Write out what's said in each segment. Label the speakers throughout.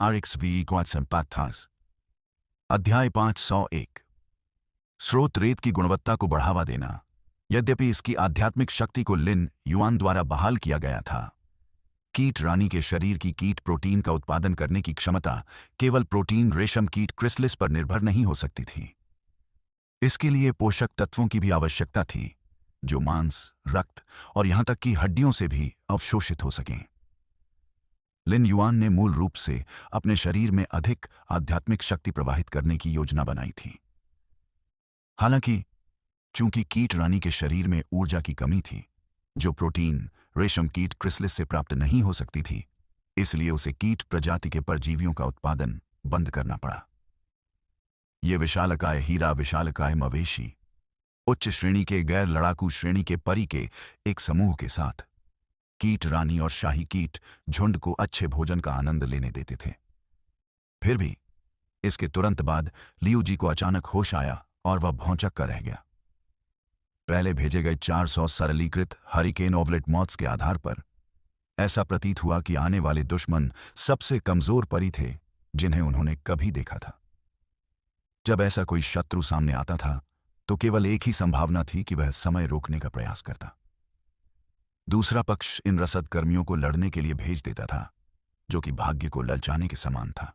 Speaker 1: RXV Quadsempatthas। अध्याय 501। स्रोत रेत की गुणवत्ता को बढ़ावा देना। यद्यपि इसकी आध्यात्मिक शक्ति को लिन युआन द्वारा बहाल किया गया था, कीट रानी के शरीर की कीट प्रोटीन का उत्पादन करने की क्षमता केवल प्रोटीन रेशम कीट क्रिसलिस पर निर्भर नहीं हो सकती थी। इसके लिए पोषक तत्वों की भी आवश्यकता थी जो मांस, रक्त और यहां तक कि हड्डियों से भी अवशोषित हो सकें। लिन युआन ने मूल रूप से अपने शरीर में अधिक आध्यात्मिक शक्ति प्रवाहित करने की योजना बनाई थी। हालांकि चूंकि कीट रानी के शरीर में ऊर्जा की कमी थी जो प्रोटीन रेशम कीट क्रिसलिस से प्राप्त नहीं हो सकती थी, इसलिए उसे कीट प्रजाति के परजीवियों का उत्पादन बंद करना पड़ा। ये विशालकाय हीरा, विशालकाय मवेशी, उच्च श्रेणी के गैर लड़ाकू श्रेणी के परी के एक समूह के साथ कीट रानी और शाही कीट झुंड को अच्छे भोजन का आनंद लेने देते थे। फिर भी इसके तुरंत बाद लियू जी को अचानक होश आया और वह भौंचक कर रह गया। पहले भेजे गए 400 सरलीकृत हरिकेन ओवलेट मॉथ्स के आधार पर ऐसा प्रतीत हुआ कि आने वाले दुश्मन सबसे कमजोर परी थे जिन्हें उन्होंने कभी देखा था। जब ऐसा कोई शत्रु सामने आता था तो केवल एक ही संभावना थी कि वह समय रोकने का प्रयास करता। दूसरा पक्ष इन रसद कर्मियों को लड़ने के लिए भेज देता था, जो कि भाग्य को ललचाने के समान था।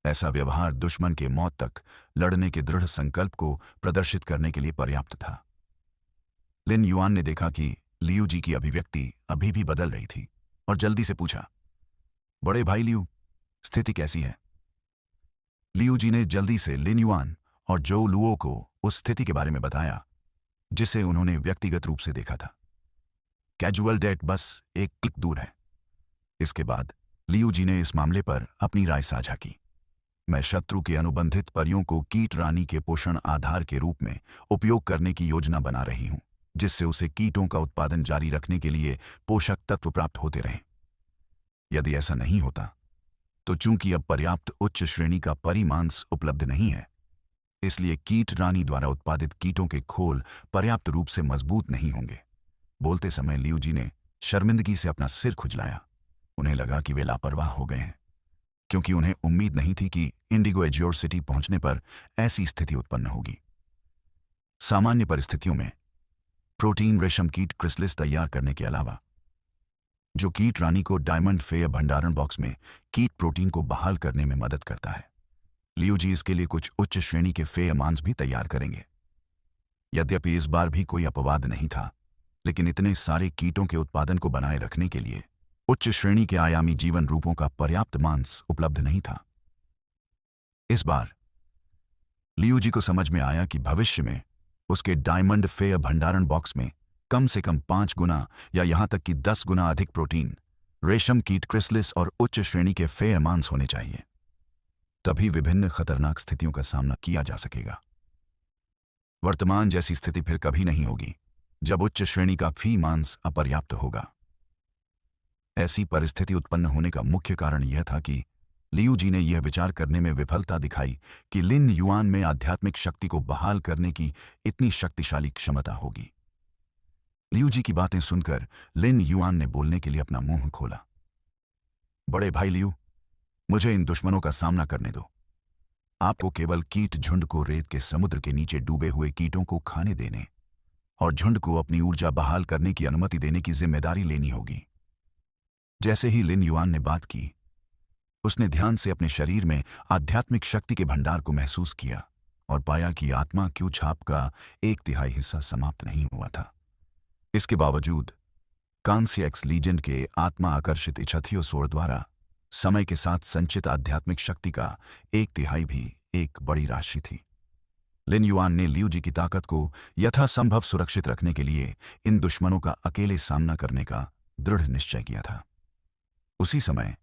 Speaker 1: ऐसा व्यवहार दुश्मन के मौत तक लड़ने के दृढ़ संकल्प को प्रदर्शित करने के लिए पर्याप्त था। लिन युआन ने देखा कि लियू जी की अभिव्यक्ति अभी भी बदल रही थी और जल्दी से पूछा, बड़े भाई लियू, स्थिति कैसी है? लियू जी ने जल्दी से लिन युआन और जो लुओ को उस स्थिति के बारे में बताया जिसे उन्होंने व्यक्तिगत रूप से देखा था। कैजुअल डेथ बस एक क्लिक दूर है। इसके बाद लियू जी ने इस मामले पर अपनी राय साझा की। मैं शत्रु के अनुबंधित परियों को कीट रानी के पोषण आधार के रूप में उपयोग करने की योजना बना रही हूं, जिससे उसे कीटों का उत्पादन जारी रखने के लिए पोषक तत्व प्राप्त होते रहें। यदि ऐसा नहीं होता तो चूंकि अब पर्याप्त उच्च श्रेणी का परिमांस उपलब्ध नहीं है, इसलिए कीट रानी द्वारा उत्पादित कीटों के खोल पर्याप्त रूप से मजबूत नहीं होंगे। बोलते समय लियू जी ने शर्मिंदगी से अपना सिर खुजलाया। उन्हें लगा कि वे लापरवाह हो गए हैं, क्योंकि उन्हें उम्मीद नहीं थी कि इंडिगो एज्योर सिटी पहुंचने पर ऐसी स्थिति उत्पन्न होगी। सामान्य परिस्थितियों में प्रोटीन रेशम कीट क्रिसलिस तैयार करने के अलावा, जो कीट रानी को डायमंड फेयर भंडारण बॉक्स में कीट प्रोटीन को बहाल करने में मदद करता है, लियू जी इसके लिए कुछ उच्च श्रेणी के फेयर मांस भी तैयार करेंगे। यद्यपि इस बार भी कोई अपवाद नहीं था, लेकिन इतने सारे कीटों के उत्पादन को बनाए रखने के लिए उच्च श्रेणी के आयामी जीवन रूपों का पर्याप्त मांस उपलब्ध नहीं था। इस बार लियू जी को समझ में आया कि भविष्य में उसके डायमंड फेयर भंडारण बॉक्स में कम से कम 5 गुना या यहां तक कि 10 गुना अधिक प्रोटीन, रेशम कीट क्रिसलिस और उच्च श्रेणी के फेयर मांस होने चाहिए। तभी विभिन्न खतरनाक स्थितियों का सामना किया जा सकेगा। वर्तमान जैसी स्थिति फिर कभी नहीं होगी जब उच्च श्रेणी का फी मांस अपर्याप्त होगा। ऐसी परिस्थिति उत्पन्न होने का मुख्य कारण यह था कि लियू जी ने यह विचार करने में विफलता दिखाई कि लिन युआन में आध्यात्मिक शक्ति को बहाल करने की इतनी शक्तिशाली क्षमता होगी। लियू जी की बातें सुनकर लिन युआन ने बोलने के लिए अपना मुंह खोला। बड़े भाई लियू, मुझे इन दुश्मनों का सामना करने दो। आपको केवल कीट झुंड को रेत के समुद्र के नीचे डूबे हुए कीटों को खाने देने और झुंड को अपनी ऊर्जा बहाल करने की अनुमति देने की जिम्मेदारी लेनी होगी। जैसे ही लिन युआन ने बात की, उसने ध्यान से अपने शरीर में आध्यात्मिक शक्ति के भंडार को महसूस किया और पाया कि आत्मा क्यू छाप का 1/3 हिस्सा समाप्त नहीं हुआ था। इसके बावजूद कांस्य एक्स लीजेंड के आत्मा आकर्षित इच्छथियोसोर द्वारा समय के साथ संचित आध्यात्मिक शक्ति का 1/3 भी एक बड़ी राशि थी। लिन युआन ने लियू जी की ताकत को यथासंभव सुरक्षित रखने के लिए इन दुश्मनों का अकेले सामना करने का दृढ़ निश्चय किया था। उसी समय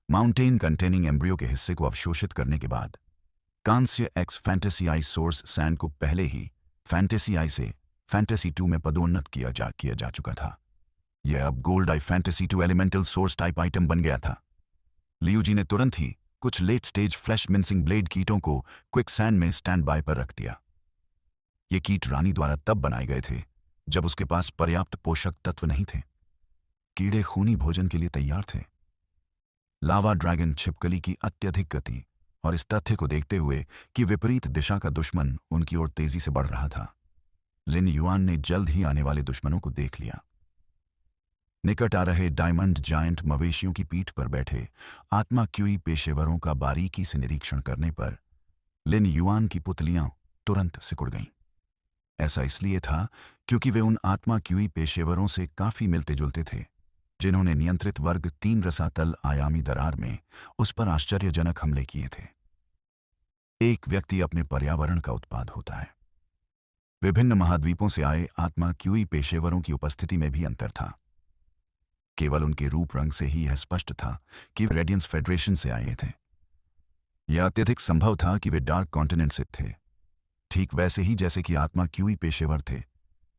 Speaker 1: माउंटेन कंटेनिंग एम्ब्रियो के हिस्से को अवशोषित करने के बाद कांस्य एक्स फैंटेसी आई सोर्स सैंड को पहले ही फैंटेसी आई से फैंटेसी 2 में पदोन्नत किया जा चुका था। यह अब gold I fantasy 2 elemental source type item बन गया था। लियू जी ने तुरंत ही कुछ late stage flash mincing blade कीटों को क्विक सैंड में स्टैंड बाय पर रख दिया। ये कीट रानी द्वारा तब बनाए गए थे जब उसके पास पर्याप्त पोषक तत्व नहीं थे। कीड़े खूनी भोजन के लिए तैयार थे। लावा ड्रैगन छिपकली की अत्यधिक गति और इस तथ्य को देखते हुए कि विपरीत दिशा का दुश्मन उनकी ओर तेजी से बढ़ रहा था, लिन युआन ने जल्द ही आने वाले दुश्मनों को देख लिया। निकट आ रहे डायमंड जायंट मवेशियों की पीठ पर बैठे आत्मा क्यूई पेशेवरों का बारीकी से निरीक्षण करने पर लिन युआन की पुतलियां तुरंत सिकुड़ गईं। ऐसा इसलिए था क्योंकि वे उन आत्मा क्यूई पेशेवरों से काफी मिलते जुलते थे जिन्होंने नियंत्रित वर्ग 3 रसातल आयामी दरार में उस पर आश्चर्यजनक हमले किए थे। एक व्यक्ति अपने पर्यावरण का उत्पाद होता है। विभिन्न महाद्वीपों से आए आत्मा क्यूई पेशेवरों की उपस्थिति में भी अंतर था। केवल उनके रूप रंग से ही यह स्पष्ट था कि वे रेडियंस फेडरेशन से आए थे। यह अत्यधिक संभव था कि वे डार्क कॉन्टिनेंट से थे, ठीक वैसे ही जैसे कि आत्मा क्यूई पेशेवर थे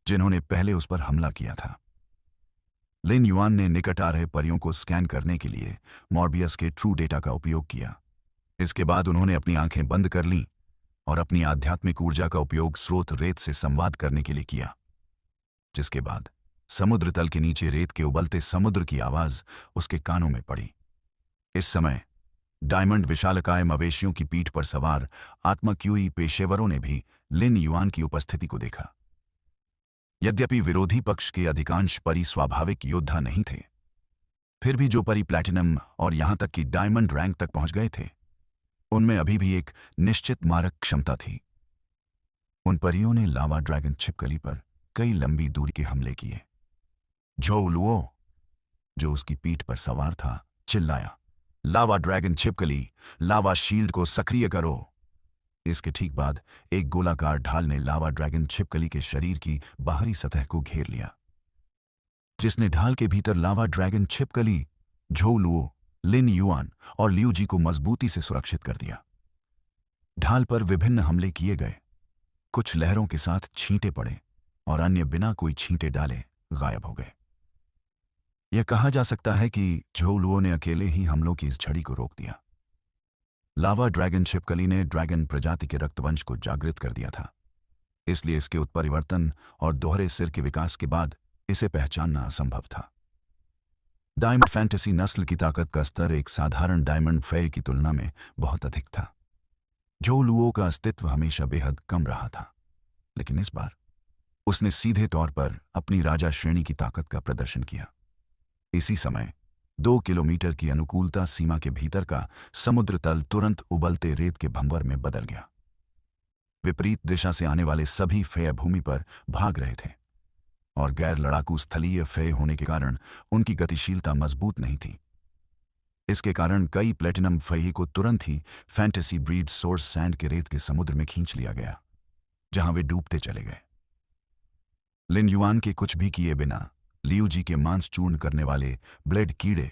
Speaker 1: जिन्होंने पहले उस पर हमला किया था। लिन युआन ने निकट आ रहे परियों को स्कैन करने के लिए मॉर्बियस के ट्रू डेटा का उपयोग किया। इसके बाद उन्होंने अपनी आंखें बंद कर लीं और अपनी आध्यात्मिक ऊर्जा का उपयोग स्रोत रेत से संवाद करने के लिए किया, जिसके बाद समुद्र तल के नीचे रेत के उबलते समुद्र की आवाज उसके कानों में पड़ी। इस समय डायमंड विशालकाय मवेशियों की पीठ पर सवार आत्मा क्यूई पेशेवरों ने भी लिन युआन की उपस्थिति को देखा। यद्यपि विरोधी पक्ष के अधिकांश परी स्वाभाविक योद्धा नहीं थे, फिर भी जो परी प्लैटिनम और यहां तक कि डायमंड रैंक तक पहुंच गए थे, उनमें अभी भी एक निश्चित मारक क्षमता थी। उन परियों ने लावा ड्रैगन छिपकली पर कई लंबी दूरी के हमले किए। झोउ लुओ, जो उसकी पीठ पर सवार था, चिल्लाया, लावा ड्रैगन छिपकली, लावा शील्ड को सक्रिय करो। इसके ठीक बाद एक गोलाकार ढाल ने लावा ड्रैगन छिपकली के शरीर की बाहरी सतह को घेर लिया, जिसने ढाल के भीतर लावा ड्रैगन छिपकली, झोउ लुओ, लिन युआन और लियू जी को मजबूती से सुरक्षित कर दिया। ढाल पर विभिन्न हमले किए गए, कुछ लहरों के साथ छींटे पड़े और अन्य बिना कोई छींटे डाले गायब हो गए। यह कहा जा सकता है कि झोउ लुओ ने अकेले ही हमलों की इस झड़ी को रोक दिया। लावा ड्रैगन छिपकली ने ड्रैगन प्रजाति के रक्तवंश को जागृत कर दिया था, इसलिए इसके उत्परिवर्तन और दोहरे सिर के विकास के बाद इसे पहचानना असंभव था। डायमंड फैंटेसी नस्ल की ताकत का स्तर एक साधारण डायमंड फेय की तुलना में बहुत अधिक था। झोउ लुओ का अस्तित्व हमेशा बेहद कम रहा था, लेकिन इस बार उसने सीधे तौर पर अपनी राजा श्रेणी की ताकत का प्रदर्शन किया। इसी समय 2 किलोमीटर की अनुकूलता सीमा के भीतर का समुद्र तल तुरंत उबलते रेत के भंवर में बदल गया। विपरीत दिशा से आने वाले सभी फेय भूमि पर भाग रहे थे और गैर लड़ाकू स्थलीय फेय होने के कारण उनकी गतिशीलता मजबूत नहीं थी। इसके कारण कई प्लेटिनम फेय को तुरंत ही फैंटेसी ब्रीड सोर्स सैंड के रेत के समुद्र में खींच लिया गया, जहां वे डूबते चले गए। लिन युआन के कुछ भी किए बिना लियू जी के मांस चूर्ण करने वाले ब्लेड कीड़े,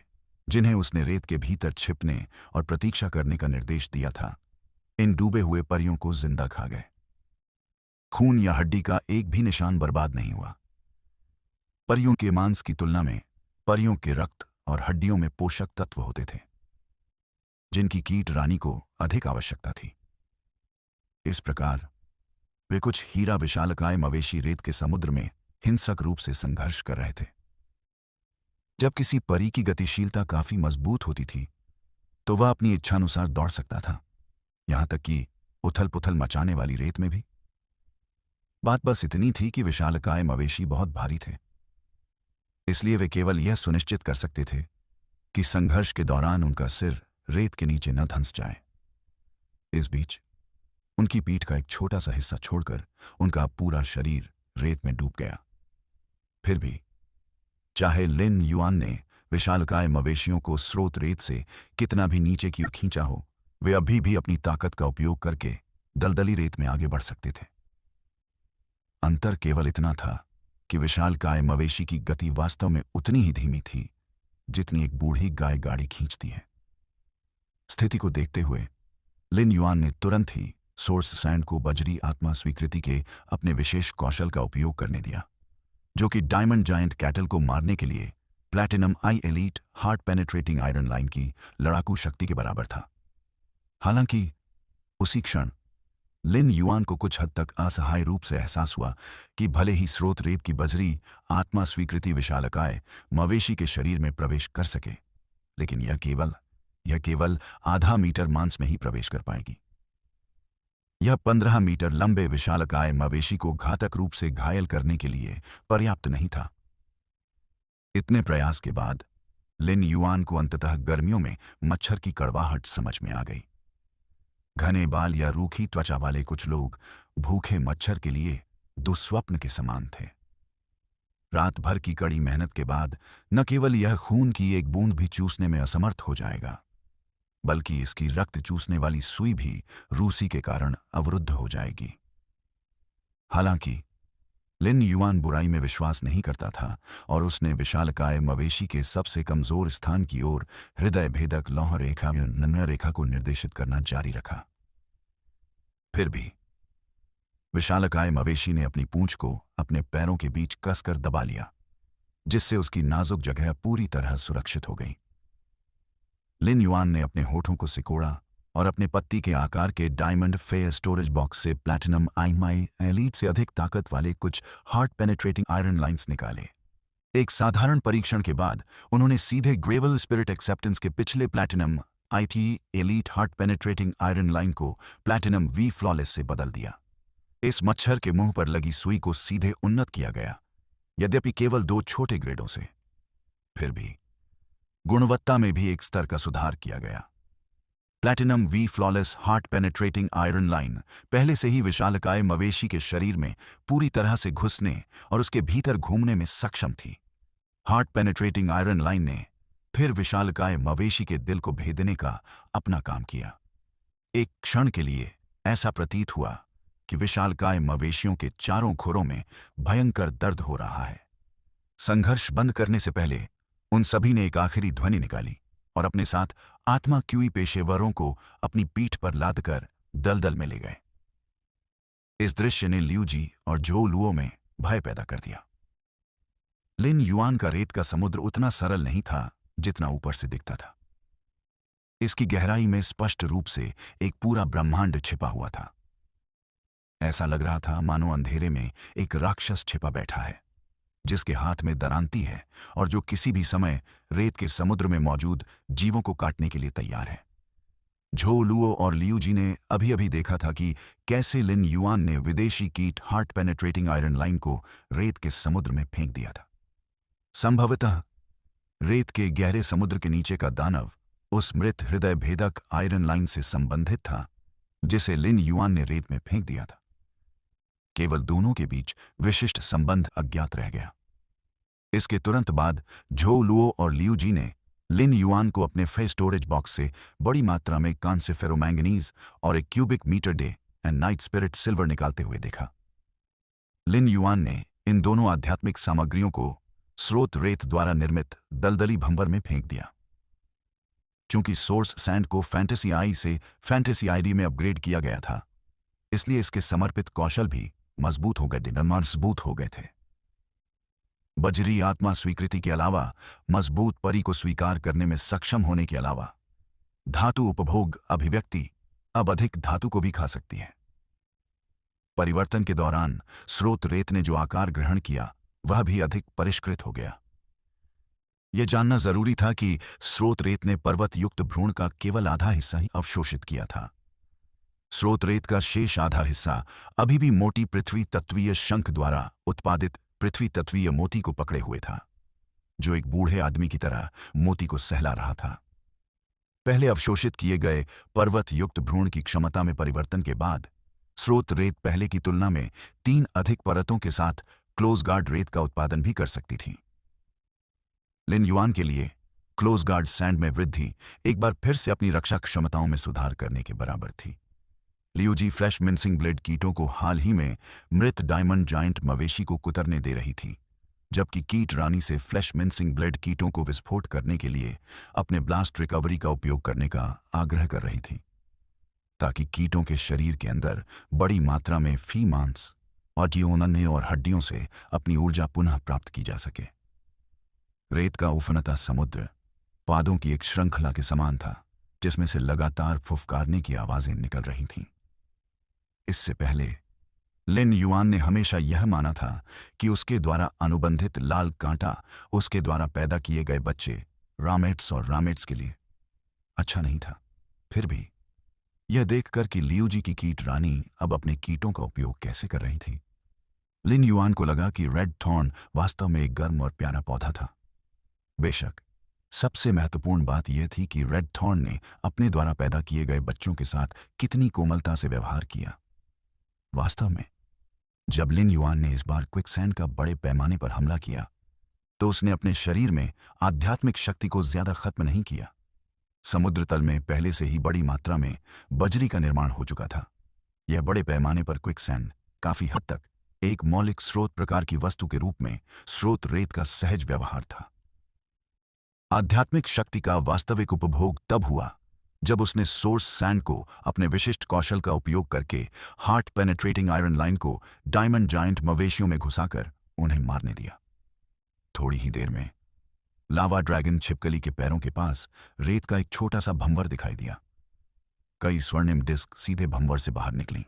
Speaker 1: जिन्हें उसने रेत के भीतर छिपने और प्रतीक्षा करने का निर्देश दिया था, इन डूबे हुए परियों को जिंदा खा गए। खून या हड्डी का एक भी निशान बर्बाद नहीं हुआ। परियों के मांस की तुलना में परियों के रक्त और हड्डियों में पोषक तत्व होते थे, जिनकी कीट रानी को अधिक आवश्यकता थी। इस प्रकार वे कुछ हीरा विशालकाय मवेशी रेत के समुद्र में हिंसक रूप से संघर्ष कर रहे थे। जब किसी परी की गतिशीलता काफी मजबूत होती थी, तो वह अपनी इच्छानुसार दौड़ सकता था, यहां तक कि उथल पुथल मचाने वाली रेत में भी। बात बस इतनी थी कि विशालकाय मवेशी बहुत भारी थे, इसलिए वे केवल यह सुनिश्चित कर सकते थे कि संघर्ष के दौरान उनका सिर रेत के नीचे न धंस जाए। इस बीच उनकी पीठ का एक छोटा सा हिस्सा छोड़कर उनका पूरा शरीर रेत में डूब गया। फिर भी चाहे लिन युआन ने विशालकाय मवेशियों को स्रोत रेत से कितना भी नीचे की ओर खींचा हो, वे अभी भी अपनी ताकत का उपयोग करके दलदली रेत में आगे बढ़ सकते थे। अंतर केवल इतना था कि विशालकाय मवेशी की गति वास्तव में उतनी ही धीमी थी जितनी एक बूढ़ी गाय गाड़ी खींचती है। स्थिति को देखते हुए लिन युआन ने तुरंत ही सोर्स सैंड को बजरी आत्मा स्वीकृति के अपने विशेष कौशल का उपयोग करने दिया, जो कि डायमंड जायंट कैटल को मारने के लिए platinum I elite heart penetrating iron line की लड़ाकू शक्ति के बराबर था। हालांकि उसी क्षण लिन युआन को कुछ हद तक असहाय रूप से एहसास हुआ कि भले ही स्रोत रेत की बजरी आत्मा स्वीकृति विशालकाय मवेशी के शरीर में प्रवेश कर सके, लेकिन यह केवल यह केवल आधा मीटर मांस में ही प्रवेश कर पाएगी। यह 15 मीटर लंबे विशालकाय मवेशी को घातक रूप से घायल करने के लिए पर्याप्त नहीं था। इतने प्रयास के बाद लिन युआन को अंततः गर्मियों में मच्छर की कड़वाहट समझ में आ गई। घने बाल या रूखी त्वचा वाले कुछ लोग भूखे मच्छर के लिए दुस्वप्न के समान थे। रात भर की कड़ी मेहनत के बाद न केवल यह खून की एक बूंद भी चूसने में असमर्थ हो जाएगा, बल्कि इसकी रक्त चूसने वाली सुई भी रूसी के कारण अवरुद्ध हो जाएगी। हालांकि लिन युआन बुराई में विश्वास नहीं करता था और उसने विशालकाय मवेशी के सबसे कमजोर स्थान की ओर हृदय भेदक लौह रेखा या नम्र रेखा को निर्देशित करना जारी रखा। फिर भी विशालकाय मवेशी ने अपनी पूंछ को अपने पैरों के बीच कसकर दबा लिया, जिससे उसकी नाजुक जगह पूरी तरह सुरक्षित हो गई। लिन युआन ने अपने होठों को सिकोड़ा और अपने पत्ती के आकार के डायमंड फेयर स्टोरेज बॉक्स से प्लैटिनम आईमाई एलीट से अधिक ताकत वाले कुछ हार्ट पेनेट्रेटिंग आयरन लाइंस निकाले। एक साधारण परीक्षण के बाद उन्होंने सीधे ग्रेवल स्पिरिट एक्सेप्टेंस के पिछले platinum IT elite heart penetrating iron line को प्लैटिनम वी फ्लॉलेस से बदल दिया। इस मच्छर के मुंह पर लगी सुई को सीधे उन्नत किया गया, यद्यपि केवल 2 छोटे ग्रेडों से। फिर भी गुणवत्ता में भी एक स्तर का सुधार किया गया। प्लैटिनम वी flawless heart penetrating iron line पहले से ही विशालकाय मवेशी के शरीर में पूरी तरह से घुसने और उसके भीतर घूमने में सक्षम थी। हार्ट पेनेट्रेटिंग आयरन लाइन ने फिर विशालकाय मवेशी के दिल को भेदने का अपना काम किया। एक क्षण के लिए ऐसा प्रतीत हुआ कि विशालकाय मवेशियों के चारों खुरों में भयंकर दर्द हो रहा है। संघर्ष बंद करने से पहले उन सभी ने एक आखिरी ध्वनि निकाली और अपने साथ आत्मा क्यूई पेशेवरों को अपनी पीठ पर लादकर दलदल में ले गए। इस दृश्य ने लियूजी और जो लुओ में भय पैदा कर दिया। लिन युआन का रेत का समुद्र उतना सरल नहीं था जितना ऊपर से दिखता था। इसकी गहराई में स्पष्ट रूप से एक पूरा ब्रह्मांड छिपा हुआ था। ऐसा लग रहा था मानो अंधेरे में एक राक्षस छिपा बैठा है, जिसके हाथ में दरांती है और जो किसी भी समय रेत के समुद्र में मौजूद जीवों को काटने के लिए तैयार है। झो लुओ और लियूजी ने अभी अभी देखा था कि कैसे लिन युआन ने विदेशी कीट हार्ट पेनेट्रेटिंग आयरन लाइन को रेत के समुद्र में फेंक दिया था। संभवतः रेत के गहरे समुद्र के नीचे का दानव उस मृत हृदय भेदक आयरन लाइन से संबंधित था, जिसे लिन युआन ने रेत में फेंक दिया था। केवल दोनों के बीच विशिष्ट संबंध अज्ञात रह गया। इसके तुरंत बाद झो लुओ और लियूजी ने लिन युआन को अपने फे स्टोरेज बॉक्स से बड़ी मात्रा में कांस्य फेरोमैंगनीज और 1 cubic metre day and night spirit silver निकालते हुए देखा। लिन युआन ने इन दोनों आध्यात्मिक सामग्रियों को स्रोत रेत द्वारा निर्मित दलदली भंवर में फेंक दिया। चूंकि सोर्स सैंड को फैंटेसी आई से फैंटेसी आईडी में अपग्रेड किया गया था, इसलिए इसके समर्पित कौशल भी मजबूत हो गए थे। बजरी आत्मा स्वीकृति के अलावा मजबूत परी को स्वीकार करने में सक्षम होने के अलावा धातु उपभोग अभिव्यक्ति अब अधिक धातु को भी खा सकती है। परिवर्तन के दौरान स्रोत रेत ने जो आकार ग्रहण किया वह भी अधिक परिष्कृत हो गया। यह जानना जरूरी था कि स्रोत रेत ने पर्वत युक्त भ्रूण का केवल आधा हिस्सा ही अवशोषित किया था। स्रोत रेत का शेष आधा हिस्सा अभी भी मोटी पृथ्वी तत्वीय शंख द्वारा उत्पादित पृथ्वी तत्वीय मोती को पकड़े हुए था, जो एक बूढ़े आदमी की तरह मोती को सहला रहा था। पहले अवशोषित किए गए पर्वत युक्त भ्रूण की क्षमता में परिवर्तन के बाद स्रोत रेत पहले की तुलना में 3 अधिक परतों के साथ क्लोज गार्ड रेत का उत्पादन भी कर सकती थी। लिन युआन के लिए क्लोज गार्ड सैंड में वृद्धि एक बार फिर से अपनी रक्षा क्षमताओं में सुधार करने के बराबर थी। लियूजी फ्लैश मिंसिंग ब्लेड कीटों को हाल ही में मृत डायमंड जायंट मवेशी को कुतरने दे रही थी, जबकि कीट रानी से फ्लैश मिंसिंग ब्लेड कीटों को विस्फोट करने के लिए अपने ब्लास्ट रिकवरी का उपयोग करने का आग्रह कर रही थी, ताकि कीटों के शरीर के अंदर बड़ी मात्रा में फी मांस ऑडियोनने और हड्डियों से अपनी ऊर्जा पुनः प्राप्त की जा सके। रेत का उफनता समुद्र पादों की एक श्रृंखला के समान था, जिसमें से लगातार फुफकारने की आवाजें निकल रही थीं। इससे पहले लिन युआन ने हमेशा यह माना था कि उसके द्वारा अनुबंधित लाल कांटा उसके द्वारा पैदा किए गए बच्चे रामेट्स और रामेट्स के लिए अच्छा नहीं था। फिर भी यह देखकर कि लियू जी की कीट रानी अब अपने कीटों का उपयोग कैसे कर रही थी, लिन युआन को लगा कि रेड थॉर्न वास्तव में एक गर्म और प्यारा पौधा था। बेशक सबसे महत्वपूर्ण बात यह थी कि रेड थॉर्न ने अपने द्वारा पैदा किए गए बच्चों के साथ कितनी कोमलता से व्यवहार किया। वास्तव में जब लिन युआन ने इस बार क्विकसैंड का बड़े पैमाने पर हमला किया तो उसने अपने शरीर में आध्यात्मिक शक्ति को ज्यादा खत्म नहीं किया। समुद्र तल में पहले से ही बड़ी मात्रा में बजरी का निर्माण हो चुका था। यह बड़े पैमाने पर क्विकसैंड काफी हद तक एक मौलिक स्रोत प्रकार की वस्तु के रूप में स्रोत रेत का सहज व्यवहार था। आध्यात्मिक शक्ति का वास्तविक उपभोग तब हुआ जब उसने सोर्स सैंड को अपने विशिष्ट कौशल का उपयोग करके हार्ट पेनेट्रेटिंग आयरन लाइन को डायमंड जायंट मवेशियों में घुसाकर उन्हें मारने दिया। थोड़ी ही देर में लावा ड्रैगन छिपकली के पैरों के पास रेत का एक छोटा सा भंवर दिखाई दिया। कई स्वर्णिम डिस्क सीधे भंवर से बाहर निकली।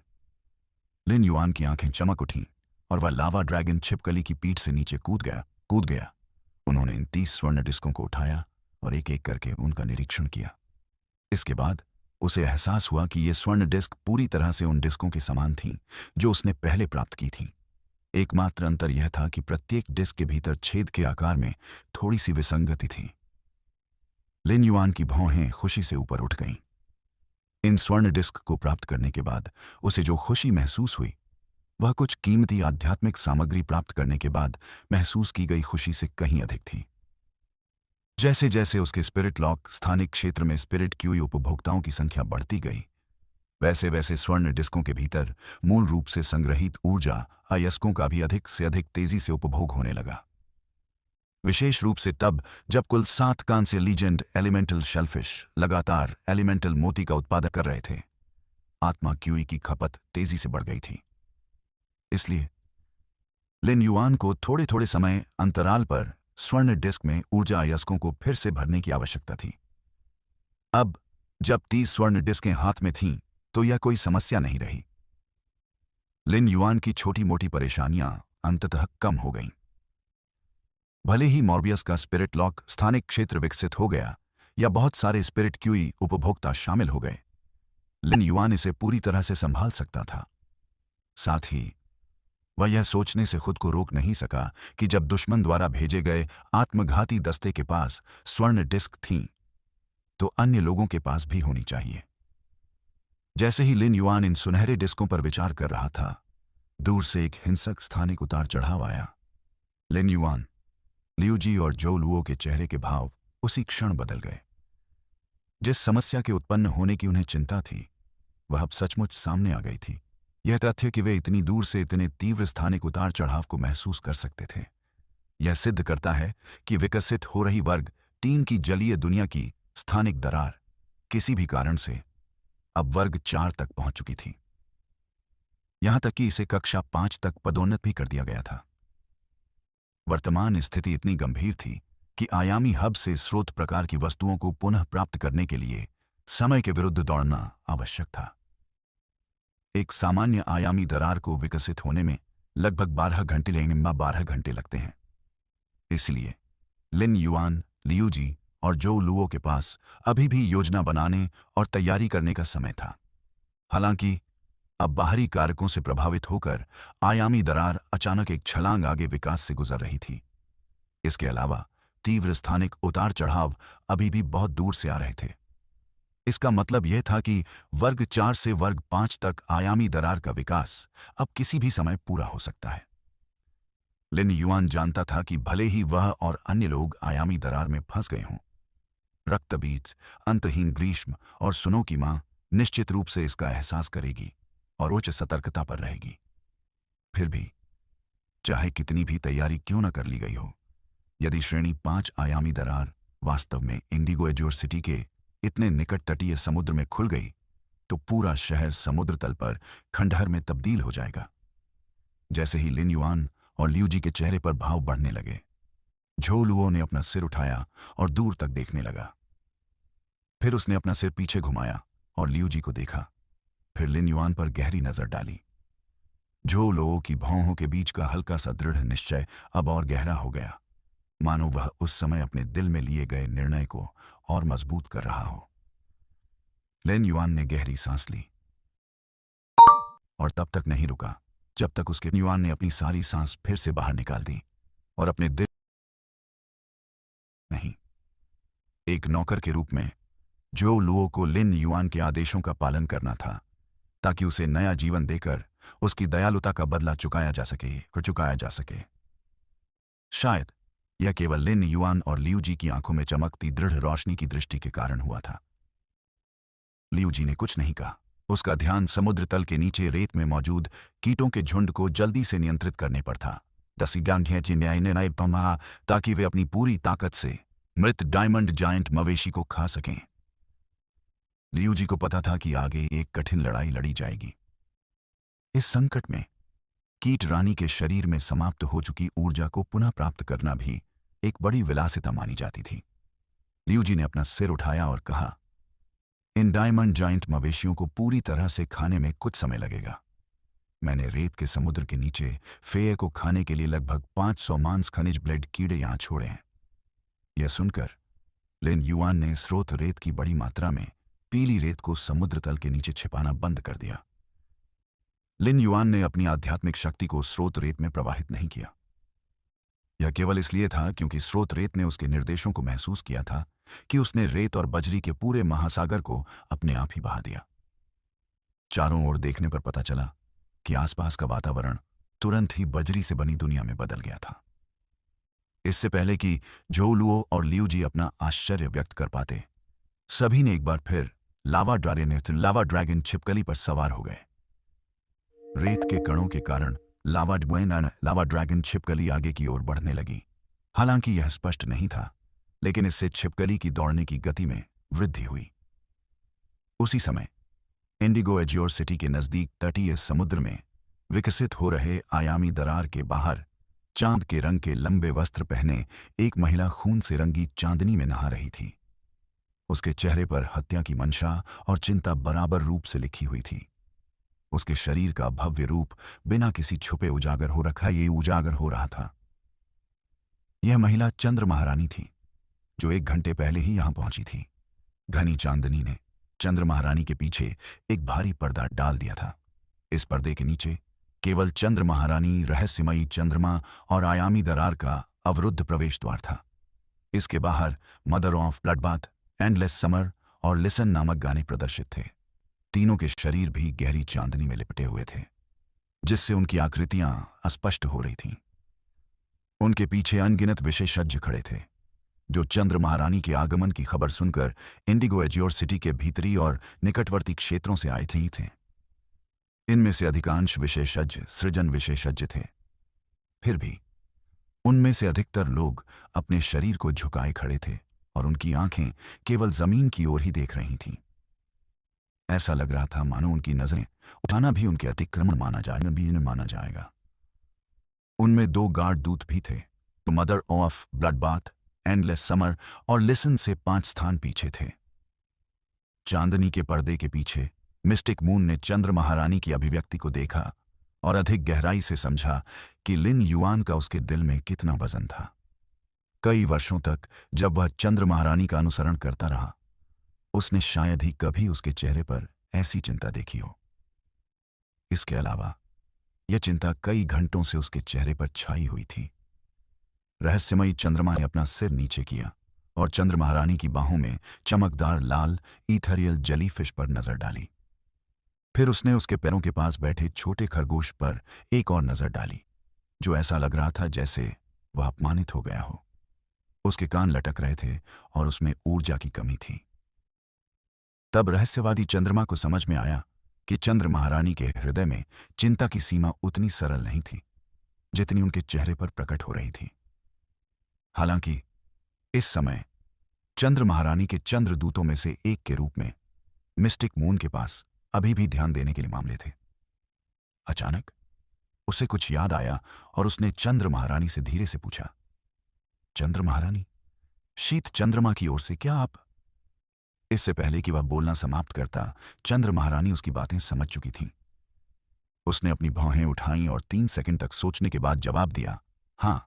Speaker 1: लिन युआन की आंखें चमक उठीं और वह लावा ड्रैगन छिपकली की पीठ से नीचे कूद गया। उन्होंने इन 30 स्वर्ण डिस्कों को उठाया और एक एक करके उनका निरीक्षण किया। इसके बाद उसे एहसास हुआ कि ये स्वर्ण डिस्क पूरी तरह से उन डिस्कों के समान थीं जो उसने पहले प्राप्त की थीं। एकमात्र अंतर यह था कि प्रत्येक डिस्क के भीतर छेद के आकार में थोड़ी सी विसंगति थी। लिन युआन की भौहें खुशी से ऊपर उठ गईं। इन स्वर्ण डिस्क को प्राप्त करने के बाद उसे जो खुशी महसूस हुई वह कुछ कीमती आध्यात्मिक सामग्री प्राप्त करने के बाद महसूस की गई खुशी से कहीं अधिक थी। जैसे जैसे उसके स्पिरिट लॉक स्थानिक क्षेत्र में स्पिरिट क्यूई उपभोक्ताओं की संख्या बढ़ती गई वैसे वैसे स्वर्ण डिस्कों के भीतर मूल रूप से संग्रहित ऊर्जा अयस्कों का भी अधिक से अधिक तेजी से उपभोग होने लगा। विशेष रूप से तब जब कुल 7 कांस्य लीजेंड एलिमेंटल शेलफिश लगातार एलिमेंटल मोती का उत्पादन कर रहे थे, आत्मा क्यूई की खपत तेजी से बढ़ गई थी। इसलिए लिन युआन को थोड़े थोड़े समय अंतराल पर स्वर्ण डिस्क में ऊर्जा अयस्कों को फिर से भरने की आवश्यकता थी। अब जब 30 स्वर्ण डिस्कें हाथ में थीं तो यह कोई समस्या नहीं रही। लिन युआन की छोटी मोटी परेशानियां अंततः कम हो गईं। भले ही मॉर्बियस का स्पिरिट लॉक स्थानिक क्षेत्र विकसित हो गया या बहुत सारे स्पिरिट क्यूई उपभोक्ता शामिल हो गए, लिन युआन इसे पूरी तरह से संभाल सकता था। साथ ही वह यह सोचने से खुद को रोक नहीं सका कि जब दुश्मन द्वारा भेजे गए आत्मघाती दस्ते के पास स्वर्ण डिस्क थीं तो अन्य लोगों के पास भी होनी चाहिए। जैसे ही लिन युआन इन सुनहरे डिस्कों पर विचार कर रहा था, दूर से एक हिंसक स्थानिक उतार चढ़ाव आया। लिन युआन, लियू जी और जो लुओ के चेहरे के भाव उसी क्षण बदल गए। जिस समस्या के उत्पन्न होने की उन्हें चिंता थी वह अब सचमुच सामने आ गई थी। यह तथ्य कि वे इतनी दूर से इतने तीव्र स्थानिक उतार चढ़ाव को महसूस कर सकते थे, यह सिद्ध करता है कि विकसित हो रही वर्ग 3 की जलीय दुनिया की स्थानिक दरार किसी भी कारण से अब वर्ग 4 तक पहुंच चुकी थी। यहां तक कि इसे कक्षा 5 तक पदोन्नत भी कर दिया गया था। वर्तमान स्थिति इतनी गंभीर थी कि आयामी हब से स्रोत प्रकार की वस्तुओं को पुनः प्राप्त करने के लिए समय के विरुद्ध दौड़ना आवश्यक था। एक सामान्य आयामी दरार को विकसित होने में लगभग 12 घंटे लेकिन 12 घंटे लगते हैं। इसलिए लिन युआन, लियू जी और जो लुओ के पास अभी भी योजना बनाने और तैयारी करने का समय था। हालांकि अब बाहरी कारकों से प्रभावित होकर आयामी दरार अचानक एक छलांग आगे विकास से गुजर रही थी। इसके अलावा तीव्र स्थानिक उतार चढ़ाव अभी भी बहुत दूर से आ रहे थे। इसका मतलब यह था कि वर्ग 4 से वर्ग 5 तक आयामी दरार का विकास अब किसी भी समय पूरा हो सकता है। लिन युआन जानता था कि भले ही वह और अन्य लोग आयामी दरार में फंस गए हों, रक्तबीज, अंतहीन ग्रीष्म और सुनो की मां निश्चित रूप से इसका एहसास करेगी और उच्च सतर्कता पर रहेगी। फिर भी चाहे कितनी भी तैयारी क्यों न कर ली गई हो, यदि श्रेणी 5 आयामी दरार वास्तव में इंडिगो एज्योर सिटी के इतने निकट तटीय समुद्र में खुल गई तो पूरा शहर समुद्र तल पर खंडहर में तब्दील हो जाएगा। जैसे ही लिन युआन और लियू जी के चेहरे पर भाव बढ़ने लगे, झो लुओ ने अपना सिर उठाया और दूर तक देखने लगा। फिर उसने अपना सिर पीछे घुमाया और लियू जी को देखा, फिर लिन युआन पर गहरी नजर डाली। झो लुओ की भौहों के बीच का हल्का सा दृढ़ निश्चय अब और गहरा हो गया, मानो वह उस समय अपने दिल में लिए गए निर्णय को और मजबूत कर रहा हो। लिन युआन ने गहरी सांस ली और तब तक नहीं रुका जब तक उसके युआन ने अपनी सारी सांस फिर से बाहर निकाल दी और अपने दिल नहीं, एक नौकर के रूप में जो लुओ को लिन युआन के आदेशों का पालन करना था ताकि उसे नया जीवन देकर उसकी दयालुता का बदला चुकाया जा सके। शायद यह केवल लिन युआन और लियू जी की आंखों में चमकती दृढ़ रोशनी की दृष्टि के कारण हुआ था। लियू जी ने कुछ नहीं कहा। उसका ध्यान समुद्र तल के नीचे रेत में मौजूद कीटों के झुंड को जल्दी से नियंत्रित करने पर था। ताकि वे अपनी पूरी ताकत से मृत डायमंड जायंट मवेशी को खा सकें। लियू जी को पता था कि आगे एक कठिन लड़ाई लड़ी जाएगी। इस संकट में कीट रानी के शरीर में समाप्त हो चुकी ऊर्जा को पुनः प्राप्त करना भी एक बड़ी विलासिता मानी जाती थी। लियू जी ने अपना सिर उठाया और कहा, इन डायमंड जायंट मवेशियों को पूरी तरह से खाने में कुछ समय लगेगा। मैंने रेत के समुद्र के नीचे फेये को खाने के लिए लगभग 500 मांस खनिज ब्लेड कीड़े यहां छोड़े हैं। यह सुनकर लिन युआन ने स्रोत रेत की बड़ी मात्रा में पीली रेत को समुद्र तल के नीचे छिपाना बंद कर दिया। लिन युआन ने अपनी आध्यात्मिक शक्ति को स्रोत रेत में प्रवाहित नहीं किया। यह केवल इसलिए था क्योंकि स्रोत रेत ने उसके निर्देशों को महसूस किया था कि उसने रेत और बजरी के पूरे महासागर को अपने आप ही बहा दिया। चारों ओर देखने पर पता चला कि आसपास का वातावरण तुरंत ही बजरी से बनी दुनिया में बदल गया था। इससे पहले कि झोउ लुओ और लियू जी अपना आश्चर्य व्यक्त कर पाते, सभी ने एक बार फिर लावा ड्रैगन छिपकली पर सवार हो गए। रेत के कणों के कारण लावा ड्रैगन छिपकली आगे की ओर बढ़ने लगी। हालांकि यह स्पष्ट नहीं था, लेकिन इससे छिपकली की दौड़ने की गति में वृद्धि हुई। उसी समय इंडिगो एज्योर सिटी के नजदीक तटीय समुद्र में विकसित हो रहे आयामी दरार के बाहर चांद के रंग के लंबे वस्त्र पहने एक महिला खून से रंगी चांदनी में नहा रही थी। उसके चेहरे पर हत्या की मंशा और चिंता बराबर रूप से लिखी हुई थी। उसके शरीर का भव्य रूप बिना किसी छुपे उजागर हो रहा था। यह महिला चंद्र महारानी थी, जो 1 घंटे पहले ही यहां पहुंची थी। घनी चांदनी ने चंद्र महारानी के पीछे एक भारी पर्दा डाल दिया था। इस पर्दे के नीचे केवल चंद्र महारानी, रहस्यमयी चंद्रमा और आयामी दरार का अवरुद्ध प्रवेश द्वार था। इसके बाहर mother of bloodbath, endless summer और लिसन नामक गाने प्रदर्शित थे। तीनों के शरीर भी गहरी चांदनी में लिपटे हुए थे, जिससे उनकी आकृतियां अस्पष्ट हो रही थीं। उनके पीछे अनगिनत विशेषज्ञ खड़े थे, जो चंद्र महारानी के आगमन की खबर सुनकर इंडिगो एज्योर सिटी के भीतरी और निकटवर्ती क्षेत्रों से आए थे। इनमें से अधिकांश विशेषज्ञ सृजन विशेषज्ञ थे। फिर भी उनमें से अधिकतर लोग अपने शरीर को झुकाए खड़े थे और उनकी आंखें केवल जमीन की ओर ही देख रही थीं। ऐसा लग रहा था मानो उनकी नजरें उठाना भी उनके अतिक्रमण माना जाएगा। उनमें 2 गार्ड दूत भी थे, तो mother of bloodbath, endless summer और लिसन से 5 स्थान पीछे थे। चांदनी के पर्दे के पीछे मिस्टिक मून ने चंद्र महारानी की अभिव्यक्ति को देखा और अधिक गहराई से समझा कि लिन युआन का उसके दिल में कितना वजन था। कई वर्षों तक जब वह चंद्र महारानी का अनुसरण करता रहा, उसने शायद ही कभी उसके चेहरे पर ऐसी चिंता देखी हो। इसके अलावा यह चिंता कई घंटों से उसके चेहरे पर छाई हुई थी। रहस्यमयी चंद्रमा ने अपना सिर नीचे किया और चंद्र महारानी की बाहों में चमकदार लाल ईथरियल जेलीफिश पर नजर डाली। फिर उसने उसके पैरों के पास बैठे छोटे खरगोश पर एक और नजर डाली, जो ऐसा लग रहा था जैसे वह अपमानित हो गया हो। उसके कान लटक रहे थे और उसमें ऊर्जा की कमी थी। तब रहस्यवादी चंद्रमा को समझ में आया कि चंद्र महारानी के हृदय में चिंता की सीमा उतनी सरल नहीं थी जितनी उनके चेहरे पर प्रकट हो रही थी। हालांकि इस समय चंद्र महारानी के चंद्रदूतों में से एक के रूप में मिस्टिक मून के पास अभी भी ध्यान देने के लिए मामले थे। अचानक उसे कुछ याद आया और उसने चंद्र महारानी से धीरे से पूछा, चंद्र महारानी, शीत चंद्रमा की ओर से क्या आप? इससे पहले कि वह बोलना समाप्त करता, चंद्र महारानी उसकी बातें समझ चुकी थीं। उसने अपनी भौहें उठाईं और 3 सेकंड तक सोचने के बाद जवाब दिया, हां।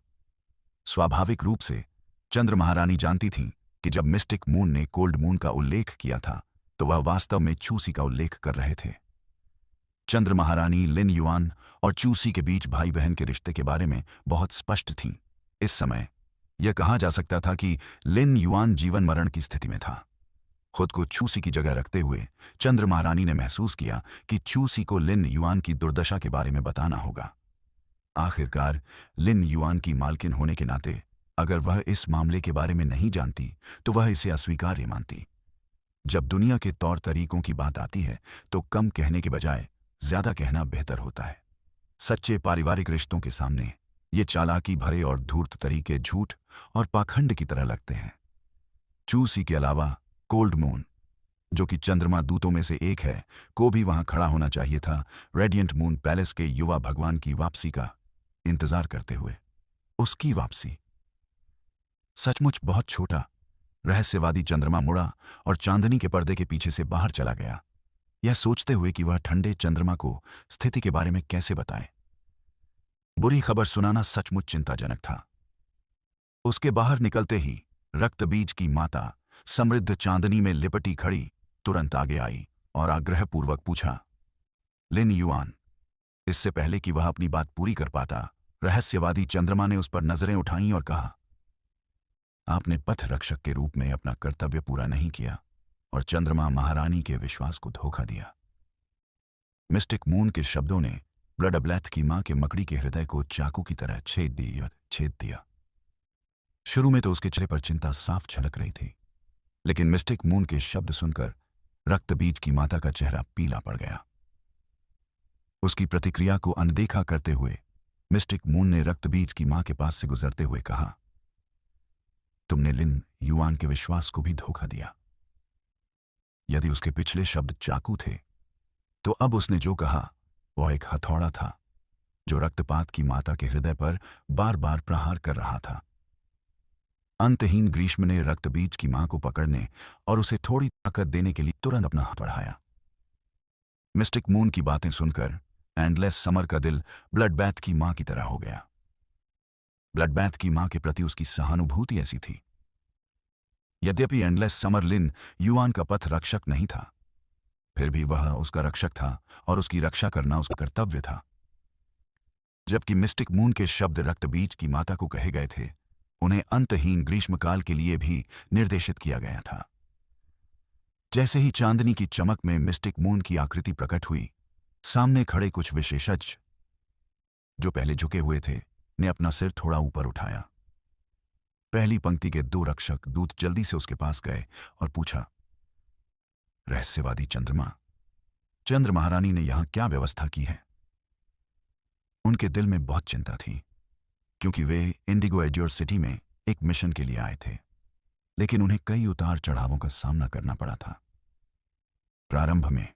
Speaker 1: स्वाभाविक रूप से चंद्र महारानी जानती थीं कि जब मिस्टिक मून ने कोल्ड मून का उल्लेख किया था तो वह वास्तव में चूसी का उल्लेख कर रहे थे। चंद्र महारानी लिन युआन और चूसी के बीच भाई बहन के रिश्ते के बारे में बहुत स्पष्ट थीं। इस समय यह कहा जा सकता था कि लिन युआन जीवन मरण की स्थिति में था। खुद को चूसी की जगह रखते हुए चंद्र महारानी ने महसूस किया कि चूसी को लिन युआन की दुर्दशा के बारे में बताना होगा। आखिरकार लिन युआन की मालकिन होने के नाते अगर वह इस मामले के बारे में नहीं जानती तो वह इसे अस्वीकार्य मानती। जब दुनिया के तौर तरीकों की बात आती है तो कम कहने के बजाय ज्यादा कहना बेहतर होता है। सच्चे पारिवारिक रिश्तों के सामने ये चालाकी भरे और धूर्त तरीके झूठ और पाखंड की तरह लगते हैं। चूसी के अलावा कोल्ड मून, जो कि चंद्रमा दूतों में से एक है, को भी वहां खड़ा होना चाहिए था, रेडियंट मून पैलेस के युवा भगवान की वापसी का इंतजार करते हुए। उसकी वापसी। सचमुच बहुत छोटा रहस्यवादी चंद्रमा मुड़ा और चांदनी के पर्दे के पीछे से बाहर चला गया, यह सोचते हुए कि वह ठंडे चंद्रमा को स्थिति के बारे में कैसे बताए। बुरी खबर सुनाना सचमुच चिंताजनक था। उसके बाहर निकलते ही रक्तबीज की माता समृद्ध चांदनी में लिपटी खड़ी तुरंत आगे आई और आग्रहपूर्वक पूछा, लिन युआन। इससे पहले कि वह अपनी बात पूरी कर पाता, रहस्यवादी चंद्रमा ने उस पर नजरें उठाईं और कहा, आपने पथ रक्षक के रूप में अपना कर्तव्य पूरा नहीं किया और चंद्रमा महारानी के विश्वास को धोखा दिया। मिस्टिक मून के शब्दों ने ब्लडब्लैथ की मां के मकड़ी के हृदय को चाकू की तरह छेद दिया। शुरू में तो उसके चेहरे पर चिंता साफ झलक रही थी, लेकिन मिस्टिक मून के शब्द सुनकर रक्तबीज की माता का चेहरा पीला पड़ गया। उसकी प्रतिक्रिया को अनदेखा करते हुए मिस्टिक मून ने रक्तबीज की मां के पास से गुजरते हुए कहा, तुमने लिन युआन के विश्वास को भी धोखा दिया। यदि उसके पिछले शब्द चाकू थे तो अब उसने जो कहा वह एक हथौड़ा था जो रक्तपात की माता के हृदय पर बार बार प्रहार कर रहा था। अंतहीन ग्रीष्म ने रक्तबीज की मां को पकड़ने और उसे थोड़ी ताकत देने के लिए तुरंत अपना हाथ बढ़ाया। मिस्टिक मून की बातें सुनकर एंडलेस समर का दिल ब्लडबैथ की मां की तरह हो गया। ब्लडबैथ की मां के प्रति उसकी सहानुभूति ऐसी थी। यद्यपि एंडलेस समर लिन युआन का पथ रक्षक नहीं था, फिर भी वह उसका रक्षक था और उसकी रक्षा करना उसका कर्तव्य था। जबकि मिस्टिक मून के शब्द रक्तबीज की माता को कहे गए थे, उन्हें अंतहीन ग्रीष्मकाल के लिए भी निर्देशित किया गया था। जैसे ही चांदनी की चमक में मिस्टिक मून की आकृति प्रकट हुई, सामने खड़े कुछ विशेषज्ञ जो पहले झुके हुए थे ने अपना सिर थोड़ा ऊपर उठाया। पहली पंक्ति के 2 रक्षक दूत जल्दी से उसके पास गए और पूछा, रहस्यवादी चंद्रमा, चंद्र महारानी ने यहां क्या व्यवस्था की है? उनके दिल में बहुत चिंता थी, क्योंकि वे इंडिगो एज्योर सिटी में एक मिशन के लिए आए थे, लेकिन उन्हें कई उतार चढ़ावों का सामना करना पड़ा था। प्रारंभ में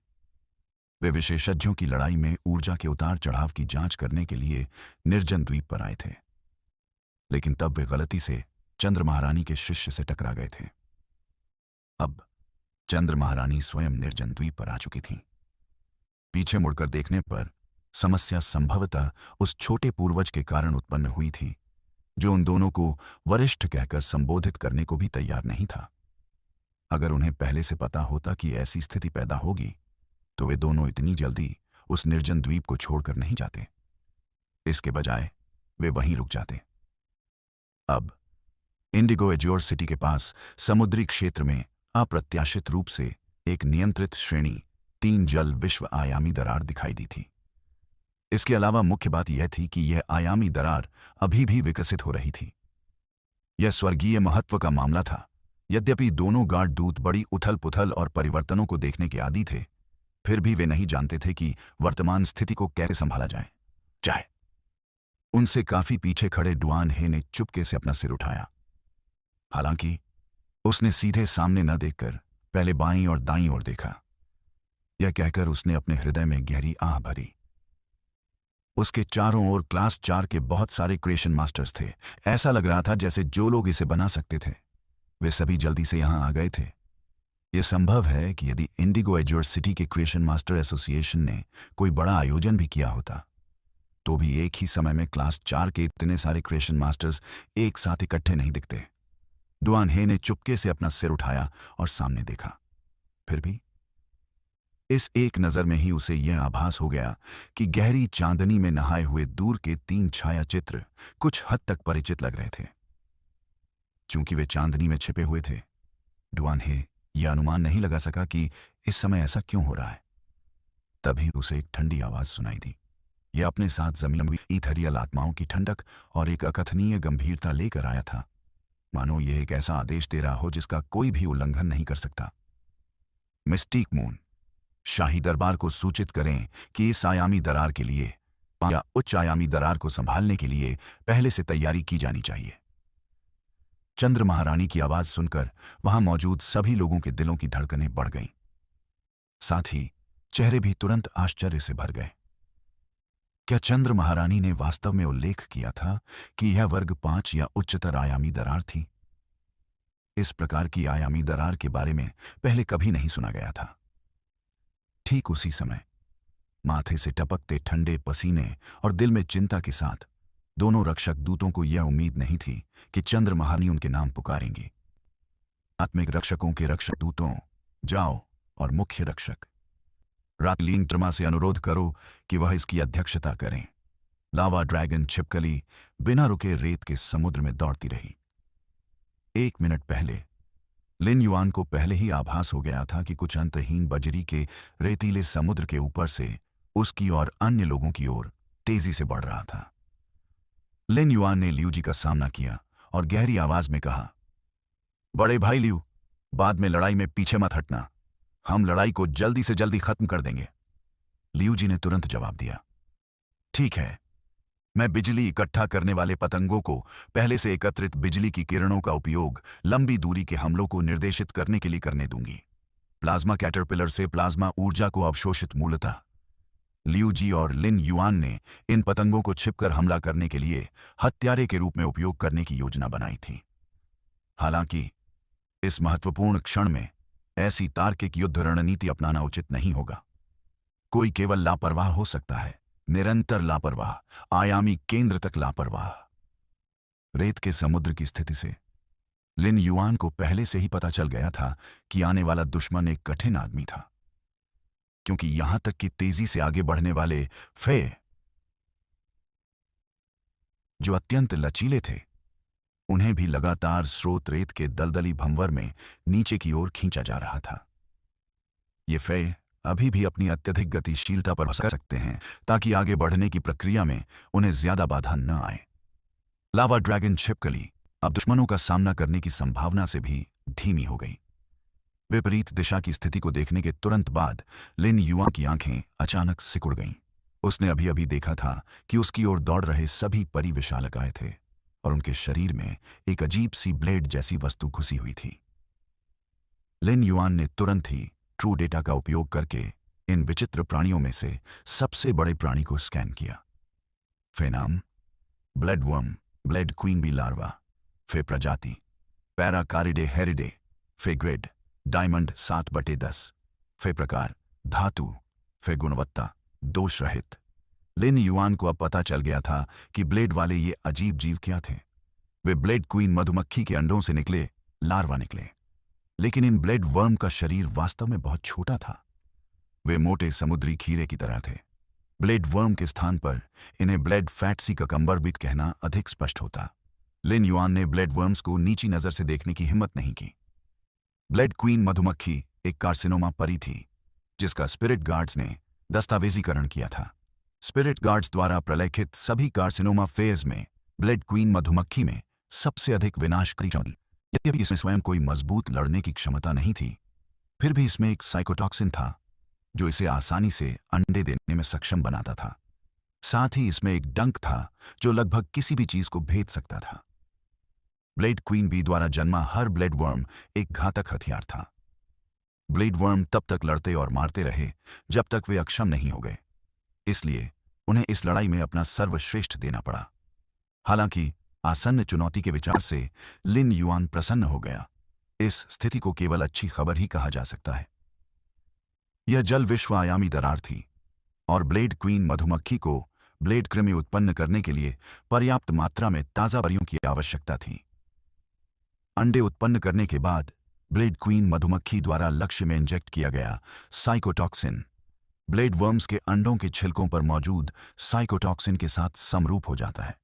Speaker 1: वे विशेषज्ञों की लड़ाई में ऊर्जा के उतार चढ़ाव की जांच करने के लिए निर्जन द्वीप पर आए थे, लेकिन तब वे गलती से चंद्र महारानी के शिष्य से टकरा गए थे। अब चंद्र महारानी स्वयं निर्जन द्वीप पर आ चुकी थीं। पीछे मुड़कर देखने पर समस्या संभवतः उस छोटे पूर्वज के कारण उत्पन्न हुई थी, जो उन दोनों को वरिष्ठ कहकर संबोधित करने को भी तैयार नहीं था। अगर उन्हें पहले से पता होता कि ऐसी स्थिति पैदा होगी, तो वे दोनों इतनी जल्दी उस निर्जन द्वीप को छोड़कर नहीं जाते। इसके बजाय वे वहीं रुक जाते। अब इंडिगो एज्योर सिटी के पास समुद्री क्षेत्र में अप्रत्याशित रूप से एक नियंत्रित श्रेणी 3 जल विश्व आयामी दरार दिखाई दी थी। इसके अलावा मुख्य बात यह थी कि यह आयामी दरार अभी भी विकसित हो रही थी। यह स्वर्गीय महत्व का मामला था। यद्यपि दोनों गार्ड दूत बड़ी उथल पुथल और परिवर्तनों को देखने के आदी थे, फिर भी वे नहीं जानते थे कि वर्तमान स्थिति को कैसे संभाला जाए। उनसे काफी पीछे खड़े डुआन हे ने चुपके से अपना सिर उठाया। हालांकि उसने सीधे सामने न देखकर पहले बाईं और दाईं ओर देखा। यह कहकर उसने अपने हृदय में गहरी आह भरी। उसके चारों ओर क्लास 4 के बहुत सारे क्रिएशन मास्टर्स थे। ऐसा लग रहा था जैसे जो लोग इसे बना सकते थे, वे सभी जल्दी से यहां आ गए थे। यह संभव है कि यदि इंडिगो एज्योर सिटी के क्रिएशन मास्टर एसोसिएशन ने कोई बड़ा आयोजन भी किया होता, तो भी एक ही समय में क्लास 4 के इतने सारे क्रिएशन मास्टर्स एक साथ इकट्ठे नहीं दिखते। डुआन हे ने चुपके से अपना सिर उठाया और सामने देखा। फिर भी इस एक नज़र में ही उसे यह आभास हो गया कि गहरी चांदनी में नहाए हुए दूर के 3 छायाचित्र कुछ हद तक परिचित लग रहे थे। चूंकि वे चांदनी में छिपे हुए थे, डुआन्हे यह अनुमान नहीं लगा सका कि इस समय ऐसा क्यों हो रहा है। तभी उसे एक ठंडी आवाज सुनाई दी। यह अपने साथ जमीन हुई ईथरियल आत्माओं की ठंडक और एक अकथनीय गंभीरता लेकर आया था, मानो यह एक ऐसा आदेश दे रहा हो जिसका कोई भी उल्लंघन नहीं कर सकता। मिस्टिक मून, शाही दरबार को सूचित करें कि इस आयामी दरार के लिए या उच्च आयामी दरार को संभालने के लिए पहले से तैयारी की जानी चाहिए। चंद्र महारानी की आवाज सुनकर वहां मौजूद सभी लोगों के दिलों की धड़कनें बढ़ गईं। साथ ही चेहरे भी तुरंत आश्चर्य से भर गए। क्या चंद्र महारानी ने वास्तव में उल्लेख किया था कि यह वर्ग 5 या उच्चतर आयामी दरार थी? इस प्रकार की आयामी दरार के बारे में पहले कभी नहीं सुना गया था। ठीक उसी समय माथे से टपकते ठंडे पसीने और दिल में चिंता के साथ दोनों रक्षक दूतों को यह उम्मीद नहीं थी कि चंद्र महारानी उनके नाम पुकारेंगी। आत्मिक रक्षकों के रक्षक दूतों, जाओ और मुख्य रक्षक रातलिंग ट्रमा से अनुरोध करो कि वह इसकी अध्यक्षता करें। लावा ड्रैगन छिपकली बिना रुके रेत के समुद्र में दौड़ती रही। 1 मिनट पहले लिन युआन को पहले ही आभास हो गया था कि कुछ अंतहीन बजरी के रेतीले समुद्र के ऊपर से उसकी और अन्य लोगों की ओर तेजी से बढ़ रहा था। लिन युआन ने लियू जी का सामना किया और गहरी आवाज में कहा, बड़े भाई लियू, बाद में लड़ाई में पीछे मत हटना, हम लड़ाई को जल्दी से जल्दी खत्म कर देंगे। लियू जी ने तुरंत जवाब दिया, ठीक है, मैं बिजली इकट्ठा करने वाले पतंगों को पहले से एकत्रित बिजली की किरणों का उपयोग लंबी दूरी के हमलों को निर्देशित करने के लिए करने दूंगी। प्लाज्मा कैटरपिलर से प्लाज्मा ऊर्जा को अवशोषित मूलतः। लियू जी और लिन युआन ने इन पतंगों को छिपकर हमला करने के लिए हत्यारे के रूप में उपयोग करने की योजना बनाई थी। हालांकि इस महत्वपूर्ण क्षण में ऐसी तार्किक युद्ध रणनीति अपनाना उचित नहीं होगा। कोई केवल लापरवाह हो सकता है, निरंतर लापरवाह, आयामी केंद्र तक लापरवाह। रेत के समुद्र की स्थिति से लिन युआन को पहले से ही पता चल गया था कि आने वाला दुश्मन एक कठिन आदमी था, क्योंकि यहां तक कि तेजी से आगे बढ़ने वाले फे, जो अत्यंत लचीले थे, उन्हें भी लगातार स्रोत रेत के दलदली भंवर में नीचे की ओर खींचा जा रहा था। ये फे अभी भी अपनी अत्यधिक गतिशीलता पर भरोसा कर सकते हैं ताकि आगे बढ़ने की प्रक्रिया में उन्हें ज्यादा बाधा न आए। लावा ड्रैगन छिपकली अब दुश्मनों का सामना करने की संभावना से भी धीमी हो गई। विपरीत दिशा की स्थिति को देखने के तुरंत बाद लिन युआन की आंखें अचानक सिकुड़ गईं। उसने अभी अभी देखा था कि उसकी ओर दौड़ रहे सभी परिविशालकाय थे और उनके शरीर में एक अजीब सी ब्लेड जैसी वस्तु घुसी हुई थी। लिन युआन ने तुरंत ही ट्रू डेटा का उपयोग करके इन विचित्र प्राणियों में से सबसे बड़े प्राणी को स्कैन किया। फेनाम, ब्लेडवर्म, ब्लेड क्वीन बी लार्वा, फे प्रजाति, पैराकारिडे हेरिडे, फे ग्रेड, डायमंड 7/10, फे प्रकार, धातु, फे गुणवत्ता, दोष रहित। लिन युआन को अब पता चल गया था कि ब्लेड वाले ये अजीब जीव क्या थे। वे ब्लेड क्वीन मधुमक्खी के अंडों से निकले लार्वा निकले, लेकिन इन ब्लेड वर्म का शरीर वास्तव में बहुत छोटा था। वे मोटे समुद्री खीरे की तरह थे। ब्लेड वर्म के स्थान पर इन्हें ब्लेड फैटसी ककम्बर भी कहना अधिक स्पष्ट होता। लिन युआन ने ब्लेड वर्म्स को नीची नजर से देखने की हिम्मत नहीं की। ब्लेड क्वीन मधुमक्खी एक कार्सिनोमा परी थी, जिसका स्पिरिट गार्ड्स ने दस्तावेजीकरण किया था। स्पिरिट गार्ड्स द्वारा प्रलेखित सभी कार्सिनोमा फेज में ब्लेड क्वीन मधुमक्खी में सबसे अधिक विनाशकारी क्षमता। यद्यपि इसमें स्वयं कोई मजबूत लड़ने की क्षमता नहीं थी, फिर भी इसमें एक साइकोटॉक्सिन था जो इसे आसानी से अंडे देने में सक्षम बनाता था। साथ ही इसमें एक डंक था जो लगभग किसी भी चीज को भेद सकता था। ब्लेड क्वीन बी द्वारा जन्मा हर ब्लेड वर्म एक घातक हथियार था। ब्लेड वर्म तब तक लड़ते और मारते रहे जब तक वे अक्षम नहीं हो गए, इसलिए उन्हें इस लड़ाई में अपना सर्वश्रेष्ठ देना पड़ा। हालांकि आसन्न चुनौती के विचार से लिन युआन प्रसन्न हो गया। इस स्थिति को केवल अच्छी खबर ही कहा जा सकता है। यह जल विश्व आयामी दरार थी और ब्लेड क्वीन मधुमक्खी को ब्लेड कृमि उत्पन्न करने के लिए पर्याप्त मात्रा में ताजा परियों की आवश्यकता थी। अंडे उत्पन्न करने के बाद ब्लेड क्वीन मधुमक्खी द्वारा लक्ष्य में इंजेक्ट किया गया साइकोटॉक्सिन ब्लेड वर्म्स के अंडों के छिलकों पर मौजूद साइकोटॉक्सिन के साथ समरूप हो जाता है।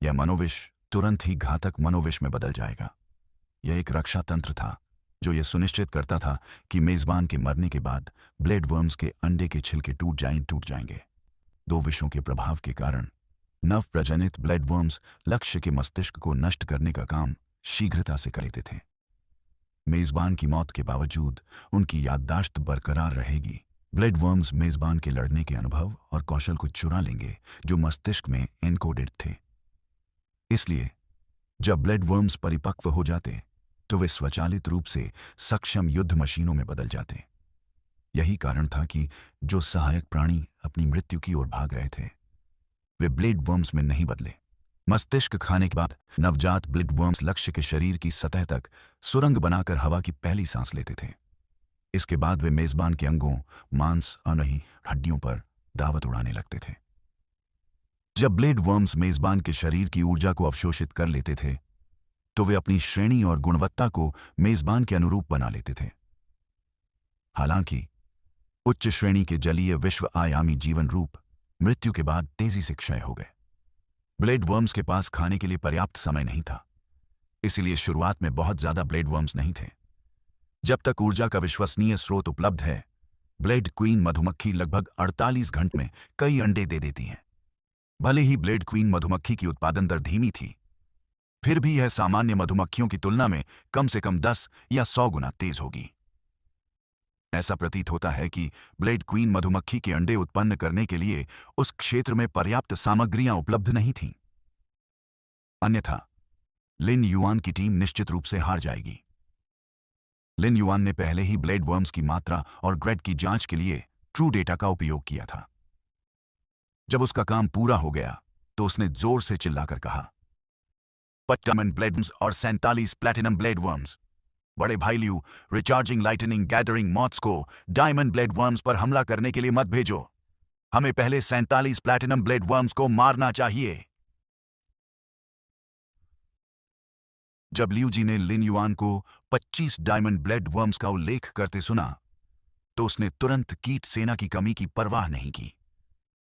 Speaker 1: यह मनोविष तुरंत ही घातक मनोविष में बदल जाएगा। यह एक रक्षा तंत्र था जो यह सुनिश्चित करता था कि मेजबान के मरने के बाद ब्लेड वर्म्स के अंडे के छिलके टूट जाएंगे। दो विषों के प्रभाव के कारण नव प्रजनित ब्लेड वर्म्स लक्ष्य के मस्तिष्क को नष्ट करने का काम शीघ्रता से करते थे। मेजबान की मौत के बावजूद उनकी याददाश्त बरकरार रहेगी। ब्लेड वर्म्स मेजबान के लड़ने के अनुभव और कौशल को चुरा लेंगे जो मस्तिष्क में एनकोडेड थे। इसलिए जब ब्लेड वर्म्स परिपक्व हो जाते तो वे स्वचालित रूप से सक्षम युद्ध मशीनों में बदल जाते। यही कारण था कि जो सहायक प्राणी अपनी मृत्यु की ओर भाग रहे थे वे ब्लेड वर्म्स में नहीं बदले। मस्तिष्क खाने के बाद नवजात ब्लेड वर्म्स लक्ष्य के शरीर की सतह तक सुरंग बनाकर हवा की पहली सांस लेते थे। इसके बाद वे मेजबान के अंगों, मांस और नहीं हड्डियों पर दावत उड़ाने लगते थे। जब ब्लेड वर्म्स मेजबान के शरीर की ऊर्जा को अवशोषित कर लेते थे तो वे अपनी श्रेणी और गुणवत्ता को मेजबान के अनुरूप बना लेते थे। हालांकि उच्च श्रेणी के जलीय विश्व आयामी जीवन रूप मृत्यु के बाद तेजी से क्षय हो गए। ब्लेड वर्म्स के पास खाने के लिए पर्याप्त समय नहीं था, इसलिए शुरुआत में बहुत ज्यादा ब्लेड वर्म्स नहीं थे। जब तक ऊर्जा का विश्वसनीय स्रोत उपलब्ध है, ब्लेड क्वीन मधुमक्खी लगभग 48 घंटे में कई अंडे दे देती हैं। भले ही ब्लेड क्वीन मधुमक्खी की उत्पादन दर धीमी थी, फिर भी यह सामान्य मधुमक्खियों की तुलना में कम से कम 10 या 100 गुना तेज होगी। ऐसा प्रतीत होता है कि ब्लेड क्वीन मधुमक्खी के अंडे उत्पन्न करने के लिए उस क्षेत्र में पर्याप्त सामग्रियां उपलब्ध नहीं थीं। अन्यथा लिन युआन की टीम निश्चित रूप से हार जाएगी। लिन युआन ने पहले ही ब्लेड वर्म्स की मात्रा और ग्रेड की जांच के लिए ट्रू डेटा का उपयोग किया था। जब उसका काम पूरा हो गया तो उसने जोर से चिल्लाकर कहा, 50 डायमंड ब्लेड वर्म्स और 47 प्लैटिनम ब्लेड वर्म्स। बड़े भाई Liu, recharging lightning gathering moths को डायमंड ब्लेड वर्म्स पर हमला करने के लिए मत भेजो। हमें पहले 47 प्लैटिनम ब्लेड वर्म्स को मारना चाहिए। जब लियू जी ने लिन युआन को 25 डायमंड ब्लेड वर्म्स का उल्लेख करते सुना तो उसने तुरंत कीट सेना की कमी की परवाह नहीं की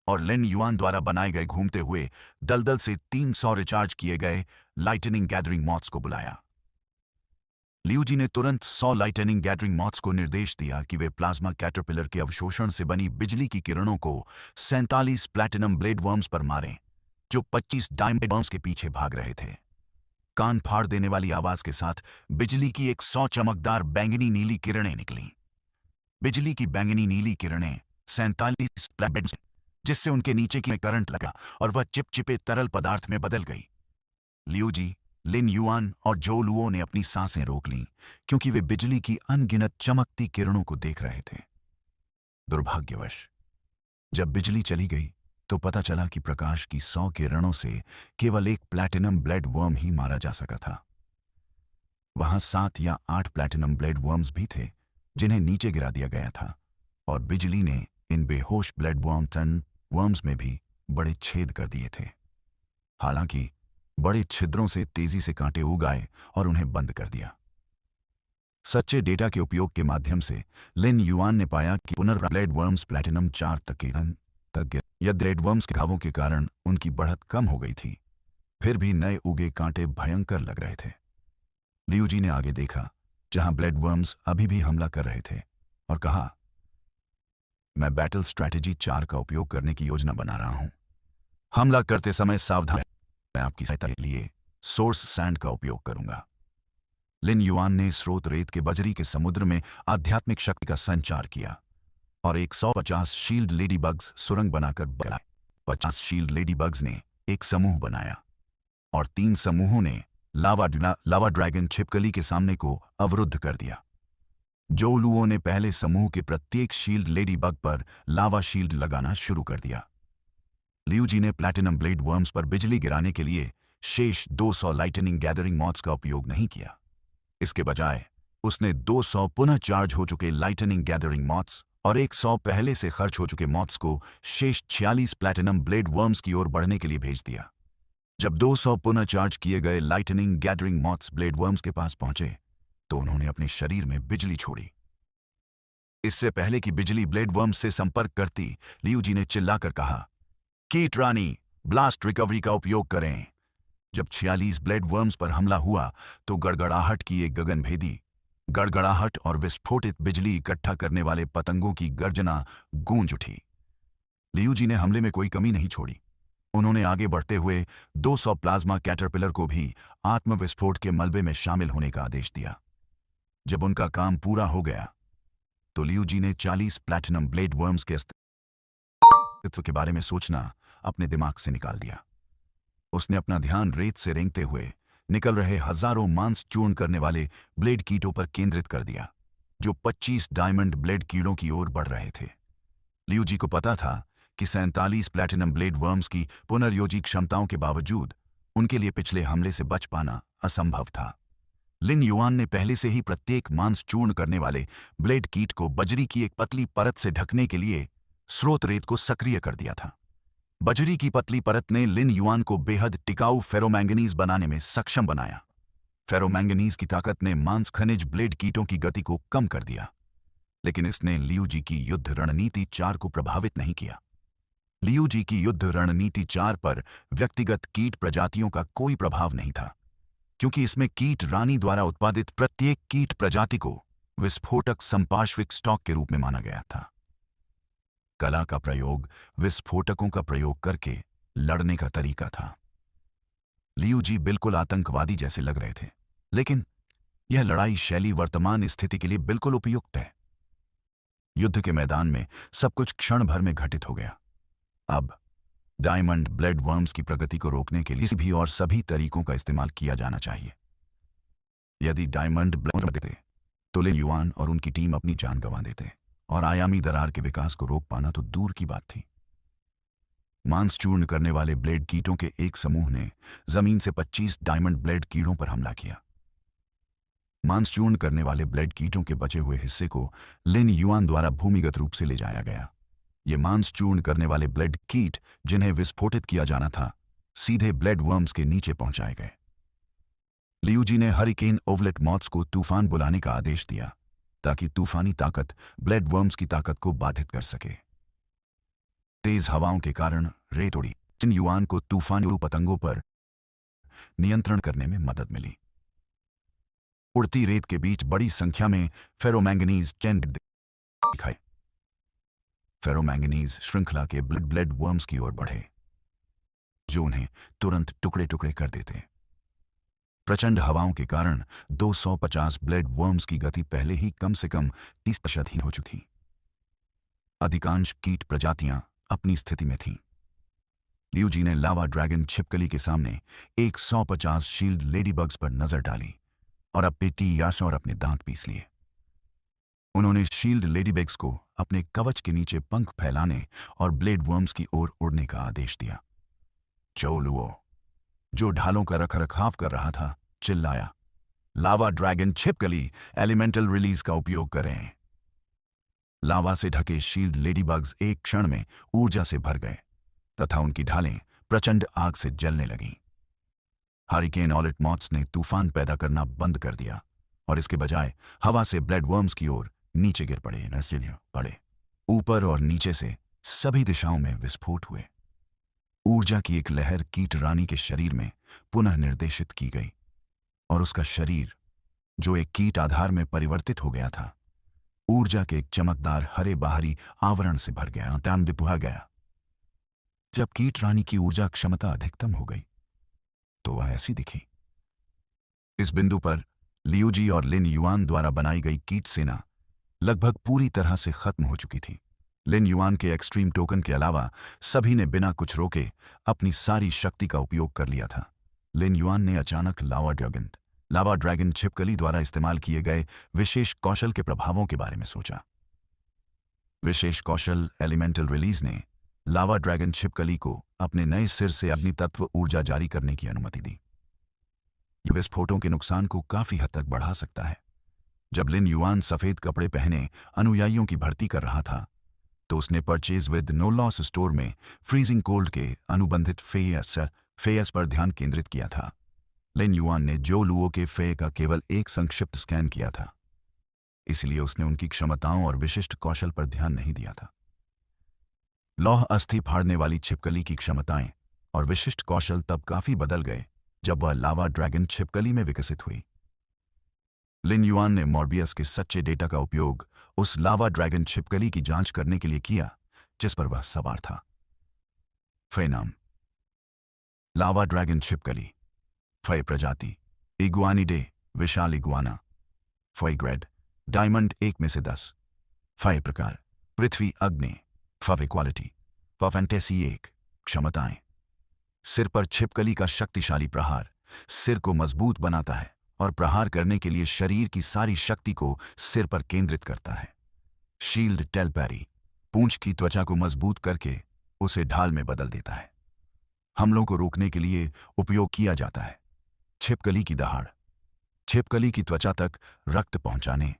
Speaker 1: और लिन युआन द्वारा बनाए गए घूमते हुए दलदल से 300 रिचार्ज किए गए लाइटनिंग गैदरिंग मॉथ्स को बुलाया। लियू जी ने तुरंत 100 लाइटनिंग गैदरिंग मॉथ्स को निर्देश दिया कि वे प्लाज्मा कैटरपिलर के अवशोषण से बनी बिजली की किरणों को 47 प्लैटिनम ब्लेड वर्म्स पर मारें जो 25 डायमंड वर्म्स के पीछे भाग रहे थे। कान फाड़ देने वाली आवाज के साथ बिजली की 100 चमकदार बैंगनी नीली किरणें निकलीं। बिजली की बैंगनी नीली किरणें 47 प्लैटिनम जिससे उनके नीचे की में करंट लगा और वह चिपचिपे तरल पदार्थ में बदल गई। लियू जी, लिन युआन और जो लुओ ने अपनी सांसें रोक लीं क्योंकि वे बिजली की अनगिनत चमकती किरणों को देख रहे थे। दुर्भाग्यवश जब बिजली चली गई तो पता चला कि प्रकाश की 100 किरणों से केवल एक प्लैटिनम ब्लेड वर्म ही मारा जा सका था। वहां 7 या 8 प्लैटिनम ब्लेड वर्म्स भी थे जिन्हें नीचे गिरा दिया गया था और बिजली ने इन बेहोश ब्लेड वर्म्स में भी बड़े छेद कर दिए थे। हालांकि बड़े छिद्रों से तेजी से कांटे उग आए और उन्हें बंद कर दिया। सच्चे डेटा के उपयोग के माध्यम से लिन युआन ने पाया कि ब्लेड वर्म्स प्लैटिनम 4 तक गिर। यह ब्लेड वर्म्स के घावों के कारण उनकी बढ़त कम हो गई थी, फिर भी नए उगे कांटे भयंकर लग रहे थे। लियू जी ने आगे देखा जहां ब्लेड वर्म्स अभी भी हमला कर रहे थे और कहा, मैं बैटल स्ट्रैटेजी 4 का उपयोग करने की योजना बना रहा हूं। हमला करते समय सावधान, मैं आपकी सहायता के लिए सोर्स सैंड का उपयोग करूंगा। लिन युआन ने स्रोत रेत के बजरी के समुद्र में आध्यात्मिक शक्ति का संचार किया और 150 शील्ड लेडी बग्स सुरंग बनाकर बनाए। 50 शील्ड लेडी बग्स ने एक समूह बनाया और 3 समूहों ने लावा ड्रैगन छिपकली के सामने को अवरुद्ध कर दिया। जो लुओ ने पहले समूह के प्रत्येक शील्ड लेडी बग पर लावा शील्ड लगाना शुरू कर दिया। लियू जी ने प्लैटिनम ब्लेड वर्म्स पर बिजली गिराने के लिए शेष 200 लाइटनिंग गैदरिंग मॉथ्स का उपयोग नहीं किया। इसके बजाय उसने 200 पुनः चार्ज हो चुके लाइटनिंग गैदरिंग मॉथ्स और 100 पहले से खर्च हो चुके मॉथ्स को शेष 46 प्लैटिनम ब्लेड वर्म्स की ओर बढ़ने के लिए भेज दिया। जब 200 पुनः चार्ज किए गए lightning gathering moths blade worms के पास पहुंचे तो उन्होंने अपने शरीर में बिजली छोड़ी। इससे पहले कि बिजली ब्लेड वर्म से संपर्क करती, लियू जी ने चिल्लाकर कहा, कीट रानी, ब्लास्ट रिकवरी का उपयोग करें। जब 46 ब्लेड वर्म्स पर हमला हुआ तो गड़गड़ाहट की एक गगनभेदी गड़गड़ाहट और विस्फोटित बिजली इकट्ठा करने वाले पतंगों की गर्जना गूंज उठी। लियू जी ने हमले में कोई कमी नहीं छोड़ी। उन्होंने आगे बढ़ते हुए 200 प्लाज्मा कैटरपिलर को भी आत्मविस्फोट के मलबे में शामिल होने का आदेश दिया। जब उनका काम पूरा हो गया तो लियू जी ने 40 प्लैटिनम ब्लेड वर्म्स के अस्तित्व के बारे में सोचना अपने दिमाग से निकाल दिया। उसने अपना ध्यान रेत से रेंगते हुए निकल रहे हजारों मांस चूर्ण करने वाले ब्लेड कीटों पर केंद्रित कर दिया, जो 25 डायमंड ब्लेड कीड़ों की ओर बढ़ रहे थे। लियू जी को पता था कि 47 प्लैटिनम ब्लेड वर्म्स की पुनर्योजी क्षमताओं के बावजूद उनके लिए पिछले हमले से बच पाना असंभव था। लिन युआन ने पहले से ही प्रत्येक मांस चूर्ण करने वाले ब्लेड कीट को बजरी की एक पतली परत से ढकने के लिए स्रोत रेत को सक्रिय कर दिया था। बजरी की पतली परत ने लिन युआन को बेहद टिकाऊ फेरोमैंगनीज बनाने में सक्षम बनाया। फेरोमैंगनीज की ताकत ने मांस खनिज ब्लेड कीटों की गति को कम कर दिया, लेकिन इसने लियू जी की युद्ध रणनीति 4 को प्रभावित नहीं किया। लियू जी की युद्ध रणनीति 4 पर व्यक्तिगत कीट प्रजातियों का कोई प्रभाव नहीं था, क्योंकि इसमें कीट रानी द्वारा उत्पादित प्रत्येक कीट प्रजाति को विस्फोटक संपार्श्विक स्टॉक के रूप में माना गया था। कला का प्रयोग विस्फोटकों का प्रयोग करके लड़ने का तरीका था। लियू जी बिल्कुल आतंकवादी जैसे लग रहे थे, लेकिन यह लड़ाई शैली वर्तमान स्थिति के लिए बिल्कुल उपयुक्त है। युद्ध के मैदान में सब कुछ क्षण भर में घटित हो गया। अब डायमंड ब्लेड वर्म्स की प्रगति को रोकने के लिए भी और सभी तरीकों का इस्तेमाल किया जाना चाहिए। यदि डायमंड ब्लेड देते तो लिन युआन और उनकी टीम अपनी जान गंवा देते और आयामी दरार के विकास को रोक पाना तो दूर की बात थी। मांस चूर्ण करने वाले ब्लेड कीटों के एक समूह ने जमीन से 25 डायमंड ब्लेड कीड़ों पर हमला किया। मांस चूर्ण करने वाले ब्लेड कीटों के बचे हुए हिस्से को लिन युआन द्वारा भूमिगत रूप से ले जाया गया। ये मांस चूर्ण करने वाले ब्लेड कीट, जिन्हें विस्फोटित किया जाना था, सीधे ब्लेड वर्म्स के नीचे पहुंचाए गए। लियू जी ने हरिकेन ओवलेट मॉथ्स को तूफान बुलाने का आदेश दिया ताकि तूफानी ताकत ब्लेड वर्म्स की ताकत को बाधित कर सके। तेज हवाओं के कारण रेत उड़ी। लिन युआन को तूफानी पतंगों पर नियंत्रण करने में मदद मिली। उड़ती रेत के बीच बड़ी संख्या में फेरोमैंगनीज चैन दिखाए। फेरोमैंगनीज श्रृंखला के ब्लेड वर्म्स की ओर बढ़े, जो उन्हें तुरंत टुकड़े टुकड़े कर देते। प्रचंड हवाओं के कारण 250 ब्लेड वर्म्स की गति पहले ही कम से कम 30% ही हो चुकी थी। अधिकांश कीट प्रजातियां अपनी स्थिति में थीं। लियू जी ने लावा ड्रैगन छिपकली के सामने 150 शील्ड लेडीबग्स पर नजर डाली और अब पेटी यास और अपने दांत पीस लिए। उन्होंने शील्ड लेडीबग्स को अपने कवच के नीचे पंख फैलाने और ब्लेड वर्म्स की ओर उड़ने का आदेश दिया। चोलुओ, जो ढालों का रखरखाव कर रहा था, चिल्लाया, लावा ड्रैगन छिपकली, एलिमेंटल रिलीज का उपयोग करें। लावा से ढके शील्ड लेडीबग्स एक क्षण में ऊर्जा से भर गए तथा उनकी ढालें प्रचंड आग से जलने लगीं। हरिकेन ओवलेट मॉथ्स ने तूफान पैदा करना बंद कर दिया और इसके बजाय हवा से ब्लेड वर्म्स की ओर नीचे गिर पड़े। ऊपर और नीचे से सभी दिशाओं में विस्फोट हुए। ऊर्जा की एक लहर कीट रानी के शरीर में पुनः निर्देशित की गई और उसका शरीर, जो एक कीट आधार में परिवर्तित हो गया था, ऊर्जा के एक चमकदार हरे बाहरी आवरण से भर गया। जब कीट रानी की ऊर्जा क्षमता अधिकतम हो गई तो वह ऐसी दिखी। इस बिंदु पर लियू जी और लिन युआन द्वारा बनाई गई कीट सेना लगभग पूरी तरह से खत्म हो चुकी थी। लिन युआन के एक्सट्रीम टोकन के अलावा सभी ने बिना कुछ रोके अपनी सारी शक्ति का उपयोग कर लिया था। लिन युआन ने अचानक लावा ड्रैगन छिपकली द्वारा इस्तेमाल किए गए विशेष कौशल के प्रभावों के बारे में सोचा। विशेष कौशल एलिमेंटल रिलीज ने लावा ड्रैगन छिपकली को अपने नए सिर से अग्नि तत्व ऊर्जा जारी करने की अनुमति दी। यह विस्फोटों के नुकसान को काफी हद तक बढ़ा सकता है। जब लिन युआन सफेद कपड़े पहने अनुयायियों की भर्ती कर रहा था तो उसने purchase with no loss store में फ्रीजिंग कोल्ड के अनुबंधित फेयस पर ध्यान केंद्रित किया था। लिन युआन ने जो लुओ के फे का केवल एक संक्षिप्त स्कैन किया था, इसलिए उसने उनकी क्षमताओं और विशिष्ट कौशल पर ध्यान नहीं दिया था। लौह अस्थि फाड़ने वाली छिपकली की क्षमताएं और विशिष्ट कौशल तब काफी बदल गए जब वह लावा ड्रैगन छिपकली में विकसित हुई। लिन युआन ने मॉर्बियस के सच्चे डेटा का उपयोग उस लावा ड्रैगन छिपकली की जांच करने के लिए किया जिस पर वह सवार था। फे नाम, लावा ड्रैगन छिपकली। फे प्रजाति, इगुआनिडे, विशाल इगुआना। फे ग्रेड, डायमंड 1 में से 10। फे प्रकार, पृथ्वी अग्नि। फे क्वालिटी, फैंटेसी 1। क्षमताएं, सिर पर छिपकली का शक्तिशाली प्रहार सिर को मजबूत बनाता है और प्रहार करने के लिए शरीर की सारी शक्ति को सिर पर केंद्रित करता है। शील्ड टेलपैरी, पूंछ की त्वचा को मजबूत करके उसे ढाल में बदल देता है। हमलों को रोकने के लिए उपयोग किया जाता है। छिपकली की दहाड़, छिपकली की त्वचा तक रक्त पहुंचाने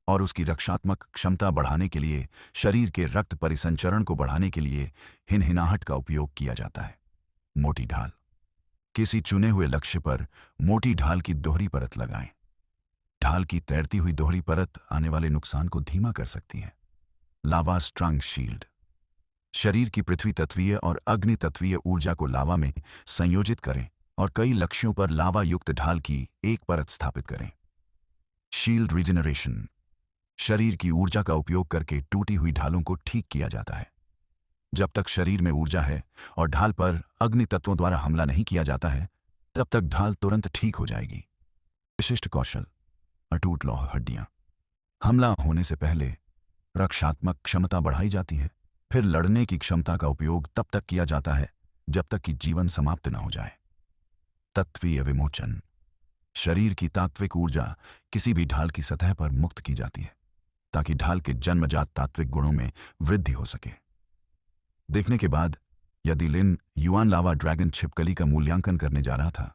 Speaker 1: और उसकी रक्षात्मक क्षमता बढ़ाने के लिए शरीर के रक्त परिसंचरण को बढ़ाने के लिए हिनहिनाहट का उपयोग किया जाता है। मोटी ढाल, किसी चुने हुए लक्ष्य पर मोटी ढाल की दोहरी परत लगाएं। ढाल की तैरती हुई दोहरी परत आने वाले नुकसान को धीमा कर सकती है। लावा स्ट्रंग शील्ड, शरीर की पृथ्वी तत्वीय और अग्नि तत्वीय ऊर्जा को लावा में संयोजित करें और कई लक्ष्यों पर लावा युक्त ढाल की एक परत स्थापित करें। शील्ड रीजनरेशन, शरीर की ऊर्जा का उपयोग करके टूटी हुई ढालों को ठीक किया जाता है। जब तक शरीर में ऊर्जा है और ढाल पर अग्नि तत्वों द्वारा हमला नहीं किया जाता है तब तक ढाल तुरंत ठीक हो जाएगी। विशिष्ट कौशल, अटूट लौह हड्डियां। हमला होने से पहले रक्षात्मक क्षमता बढ़ाई जाती है, फिर लड़ने की क्षमता का उपयोग तब तक किया जाता है जब तक कि जीवन समाप्त न हो जाए। तत्वीय विमोचन, शरीर की तात्विक ऊर्जा किसी भी ढाल की सतह पर मुक्त की जाती है ताकि ढाल के जन्मजात तात्विक गुणों में वृद्धि हो सके। देखने के बाद यदि लिन युआन लावा ड्रैगन छिपकली का मूल्यांकन करने जा रहा था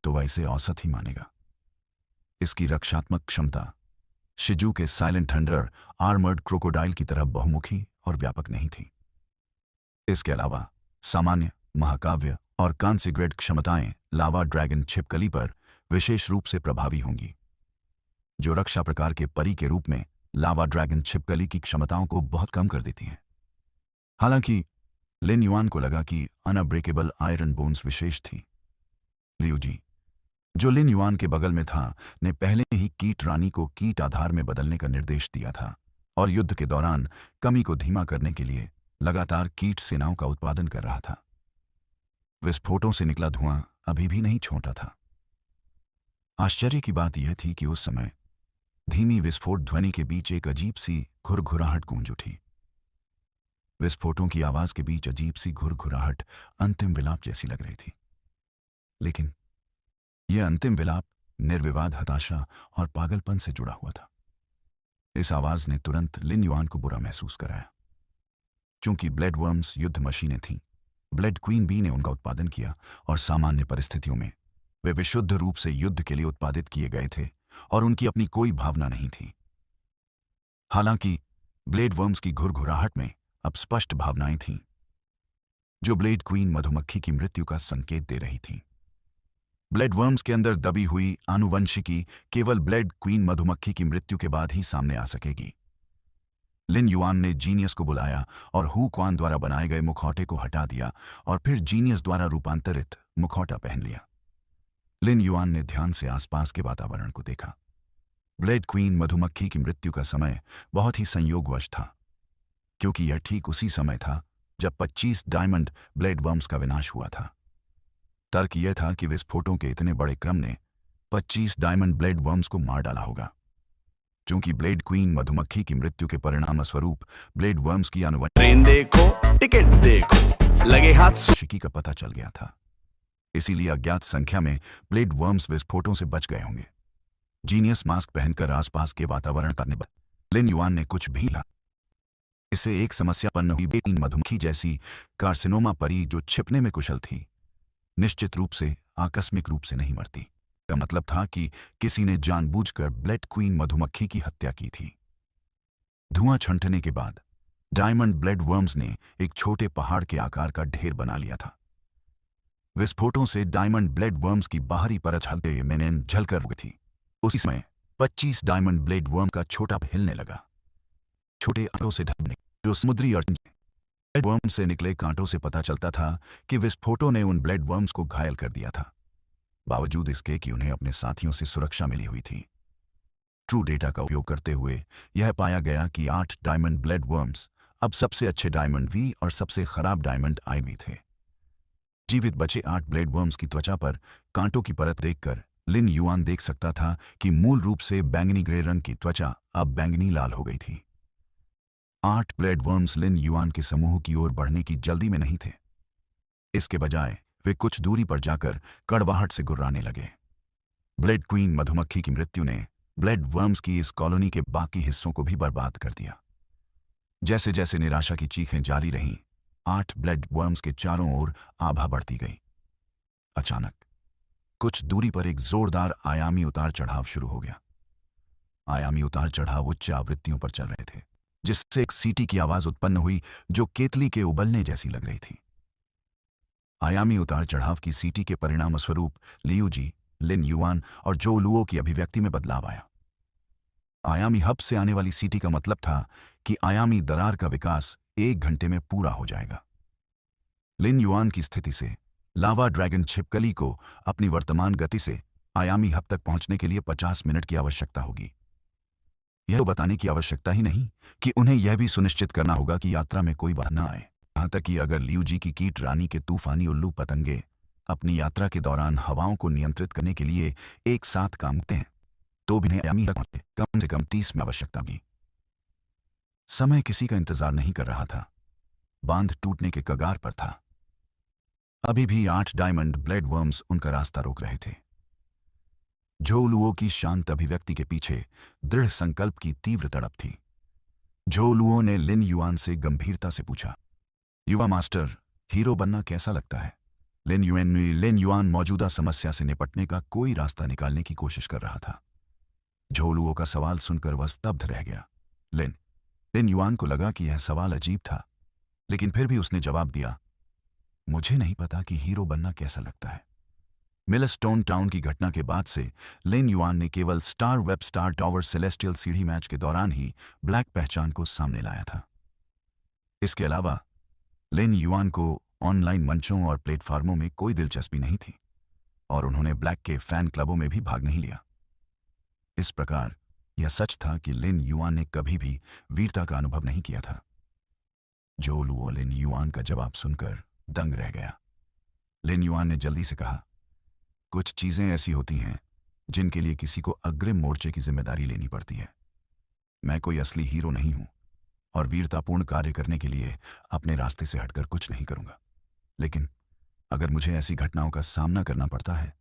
Speaker 1: तो वह इसे औसत ही मानेगा। इसकी रक्षात्मक क्षमता शिजू के साइलेंट थंडर आर्मर्ड क्रोकोडाइल की तरह बहुमुखी और व्यापक नहीं थी। इसके अलावा सामान्य, महाकाव्य और कांस्य ग्रेड क्षमताएं लावा ड्रैगन छिपकली पर विशेष रूप से प्रभावी होंगी, जो रक्षा प्रकार के परी के रूप में लावा ड्रैगन छिपकली की क्षमताओं को बहुत कम कर देती हैं। हालांकि लिन युआन को लगा कि अनब्रेकेबल आयरन बोन्स विशेष थी। लियूजी, जो लिन युआन के बगल में था, ने पहले ही कीट रानी को कीट आधार में बदलने का निर्देश दिया था और युद्ध के दौरान कमी को धीमा करने के लिए लगातार कीट सेनाओं का उत्पादन कर रहा था। विस्फोटों से निकला धुआं अभी भी नहीं छोटा था। आश्चर्य की बात यह थी कि उस समय धीमी विस्फोट ध्वनि के बीच एक अजीब सी घुरघुराहट गूंज उठी। विस्फोटों की आवाज के बीच अजीब सी घुरघुराहट अंतिम विलाप जैसी लग रही थी, लेकिन यह अंतिम विलाप निर्विवाद हताशा और पागलपन से जुड़ा हुआ था। इस आवाज ने तुरंत लिन युआन को बुरा महसूस कराया। चूंकि ब्लेड वर्म्स युद्ध मशीनें थीं, ब्लेड क्वीन बी ने उनका उत्पादन किया और सामान्य परिस्थितियों में वे विशुद्ध रूप से युद्ध के लिए उत्पादित किए गए थे और उनकी अपनी कोई भावना नहीं थी। हालांकि ब्लेड वर्म्स की घुरघुराहट में अब स्पष्ट भावनाएं थीं, जो ब्लेड क्वीन मधुमक्खी की मृत्यु का संकेत दे रही थीं। ब्लेड वर्म्स के अंदर दबी हुई आनुवंशिकी केवल ब्लेड क्वीन मधुमक्खी की मृत्यु के बाद ही सामने आ सकेगी। लिन युआन ने जीनियस को बुलाया और हु क्वान द्वारा बनाए गए मुखौटे को हटा दिया और फिर जीनियस द्वारा रूपांतरित मुखौटा पहन लिया। लिन युआन ने ध्यान से आसपास के वातावरण को देखा। ब्लेड क्वीन मधुमक्खी की मृत्यु का समय बहुत ही संयोगवश था, क्योंकि यह ठीक उसी समय था जब 25 डायमंड ब्लेड वर्म्स का विनाश हुआ था। तर्क यह था कि विस्फोटों के इतने बड़े क्रम ने 25 डायमंड ब्लेड वर्म्स को मार डाला होगा। चूंकि ब्लेड क्वीन मधुमक्खी की मृत्यु के परिणाम स्वरूप ब्लेड वर्म्स की
Speaker 2: ट्रेन देखो, टिकट देखो, लगे हाथ
Speaker 1: आनुवंशिकी का पता चल गया था, इसीलिए अज्ञात संख्या में ब्लेड वर्म्स विस्फोटों से बच गए होंगे। जीनियस मास्क पहनकर आसपास के वातावरण का लिन युआन ने कुछ भी ला। इससे एक समस्या उत्पन्न हुई। बेटी मधुमक्खी जैसी कार्सिनोमा परी जो छिपने में कुशल थी, निश्चित रूप से आकस्मिक रूप से नहीं मरती। का मतलब था कि किसी ने जानबूझकर ब्लेड क्वीन मधुमक्खी की हत्या की थी। धुआं छंटने के बाद डायमंड ब्लेड वर्म्स ने एक छोटे पहाड़ के आकार का ढेर बना लिया था। विस्फोटों से डायमंड ब्लेड वर्म्स की बाहरी परत हल्के में झलकर उगी थी। उसी समय 25 डायमंड ब्लेड वर्म का छोटा हिलने लगा। छोटे कांटों से ढकने जो समुद्री अर्चिन ब्लेड वर्म से निकले कांटों से पता चलता था कि विस्फोटों ने उन ब्लेड वर्म्स को घायल कर दिया था, बावजूद इसके कि उन्हें अपने साथियों से सुरक्षा मिली हुई थी। ट्रू डेटा का उपयोग करते हुए यह पाया गया कि 8 डायमंड ब्लेड वर्म्स अब सबसे अच्छे डायमंड वी और सबसे खराब डायमंड आई भी थे। जीवित बचे 8 ब्लेड वर्म्स की त्वचा पर कांटों की परत देखकर लिन युआन देख सकता था कि मूल रूप से बैंगनी ग्रे रंग की त्वचा अब बैंगनी लाल हो गई थी। 8 ब्लेड वर्म्स लिन युआन के समूह की ओर बढ़ने की जल्दी में नहीं थे। इसके बजाय वे कुछ दूरी पर जाकर कड़वाहट से गुर्राने लगे। ब्लेड क्वीन मधुमक्खी की मृत्यु ने ब्लेड वर्म्स की इस कॉलोनी के बाकी हिस्सों को भी बर्बाद कर दिया। जैसे जैसे निराशा की चीखें जारी रहीं, 8 ब्लेड वर्म्स के चारों ओर आभा बढ़ती गई। अचानक कुछ दूरी पर एक जोरदार आयामी उतार चढ़ाव शुरू हो गया। आयामी उतार चढ़ाव उच्च आवृत्तियों पर चल रहे थे, जिससे एक सीटी की आवाज उत्पन्न हुई जो केतली के उबलने जैसी लग रही थी। आयामी उतार चढ़ाव की सीटी के परिणामस्वरूप लियू जी, लिन युआन और जो लुओ की अभिव्यक्ति में बदलाव आया। आयामी हब से आने वाली सीटी का मतलब था कि आयामी दरार का विकास 1 घंटे में पूरा हो जाएगा। लिन युआन की स्थिति से लावा ड्रैगन छिपकली को अपनी वर्तमान गति से आयामी हब तक पहुंचने के लिए 50 मिनट की आवश्यकता होगी। यह तो बताने की आवश्यकता ही नहीं कि उन्हें यह भी सुनिश्चित करना होगा कि यात्रा में कोई बाधा न आए। यहां तक कि अगर लियू जी की कीट रानी के तूफानी उल्लू पतंगे अपनी यात्रा के दौरान हवाओं को नियंत्रित करने के लिए एक साथ काम करते हैं, तो भी आयामी तक पहुंचने कम से कम 30 में आवश्यकता होगी। समय किसी का इंतजार नहीं कर रहा था। बांध टूटने के कगार पर था। अभी भी 8 डायमंड ब्लेड वर्म्स उनका रास्ता रोक रहे थे। झोलुओ की शांत अभिव्यक्ति के पीछे दृढ़ संकल्प की तीव्र तड़प थी। झोलुओ ने लिन युआन से गंभीरता से पूछा, युवा मास्टर, हीरो बनना कैसा लगता है? लिन युआन मौजूदा समस्या से निपटने का कोई रास्ता निकालने की कोशिश कर रहा था। झोलुओ का सवाल सुनकर वह स्तब्ध रह गया। लिन युआन को लगा कि यह सवाल अजीब था, लेकिन फिर भी उसने जवाब दिया, मुझे नहीं पता कि हीरो बनना कैसा लगता है। मिलस्टोन टाउन की घटना के बाद से लिन युआन ने केवल star web star tower celestial सीढ़ी मैच के दौरान ही ब्लैक पहचान को सामने लाया था। इसके अलावा लिन युआन को ऑनलाइन मंचों और प्लेटफॉर्मों में कोई दिलचस्पी नहीं थी और उन्होंने ब्लैक के फैन क्लबों में भी भाग नहीं लिया। इस प्रकार यह सच था कि लिन युआन ने कभी भी वीरता का अनुभव नहीं किया था। जो लुओ लिन युआन का जवाब सुनकर दंग रह गया। लिन युआन ने जल्दी से कहा, कुछ चीजें ऐसी होती हैं जिनके लिए किसी को अग्रिम मोर्चे की जिम्मेदारी लेनी पड़ती है। मैं कोई असली हीरो नहीं हूं और वीरतापूर्ण कार्य करने के लिए अपने रास्ते से हटकर कुछ नहीं करूंगा, लेकिन अगर मुझे ऐसी घटनाओं का सामना करना पड़ता है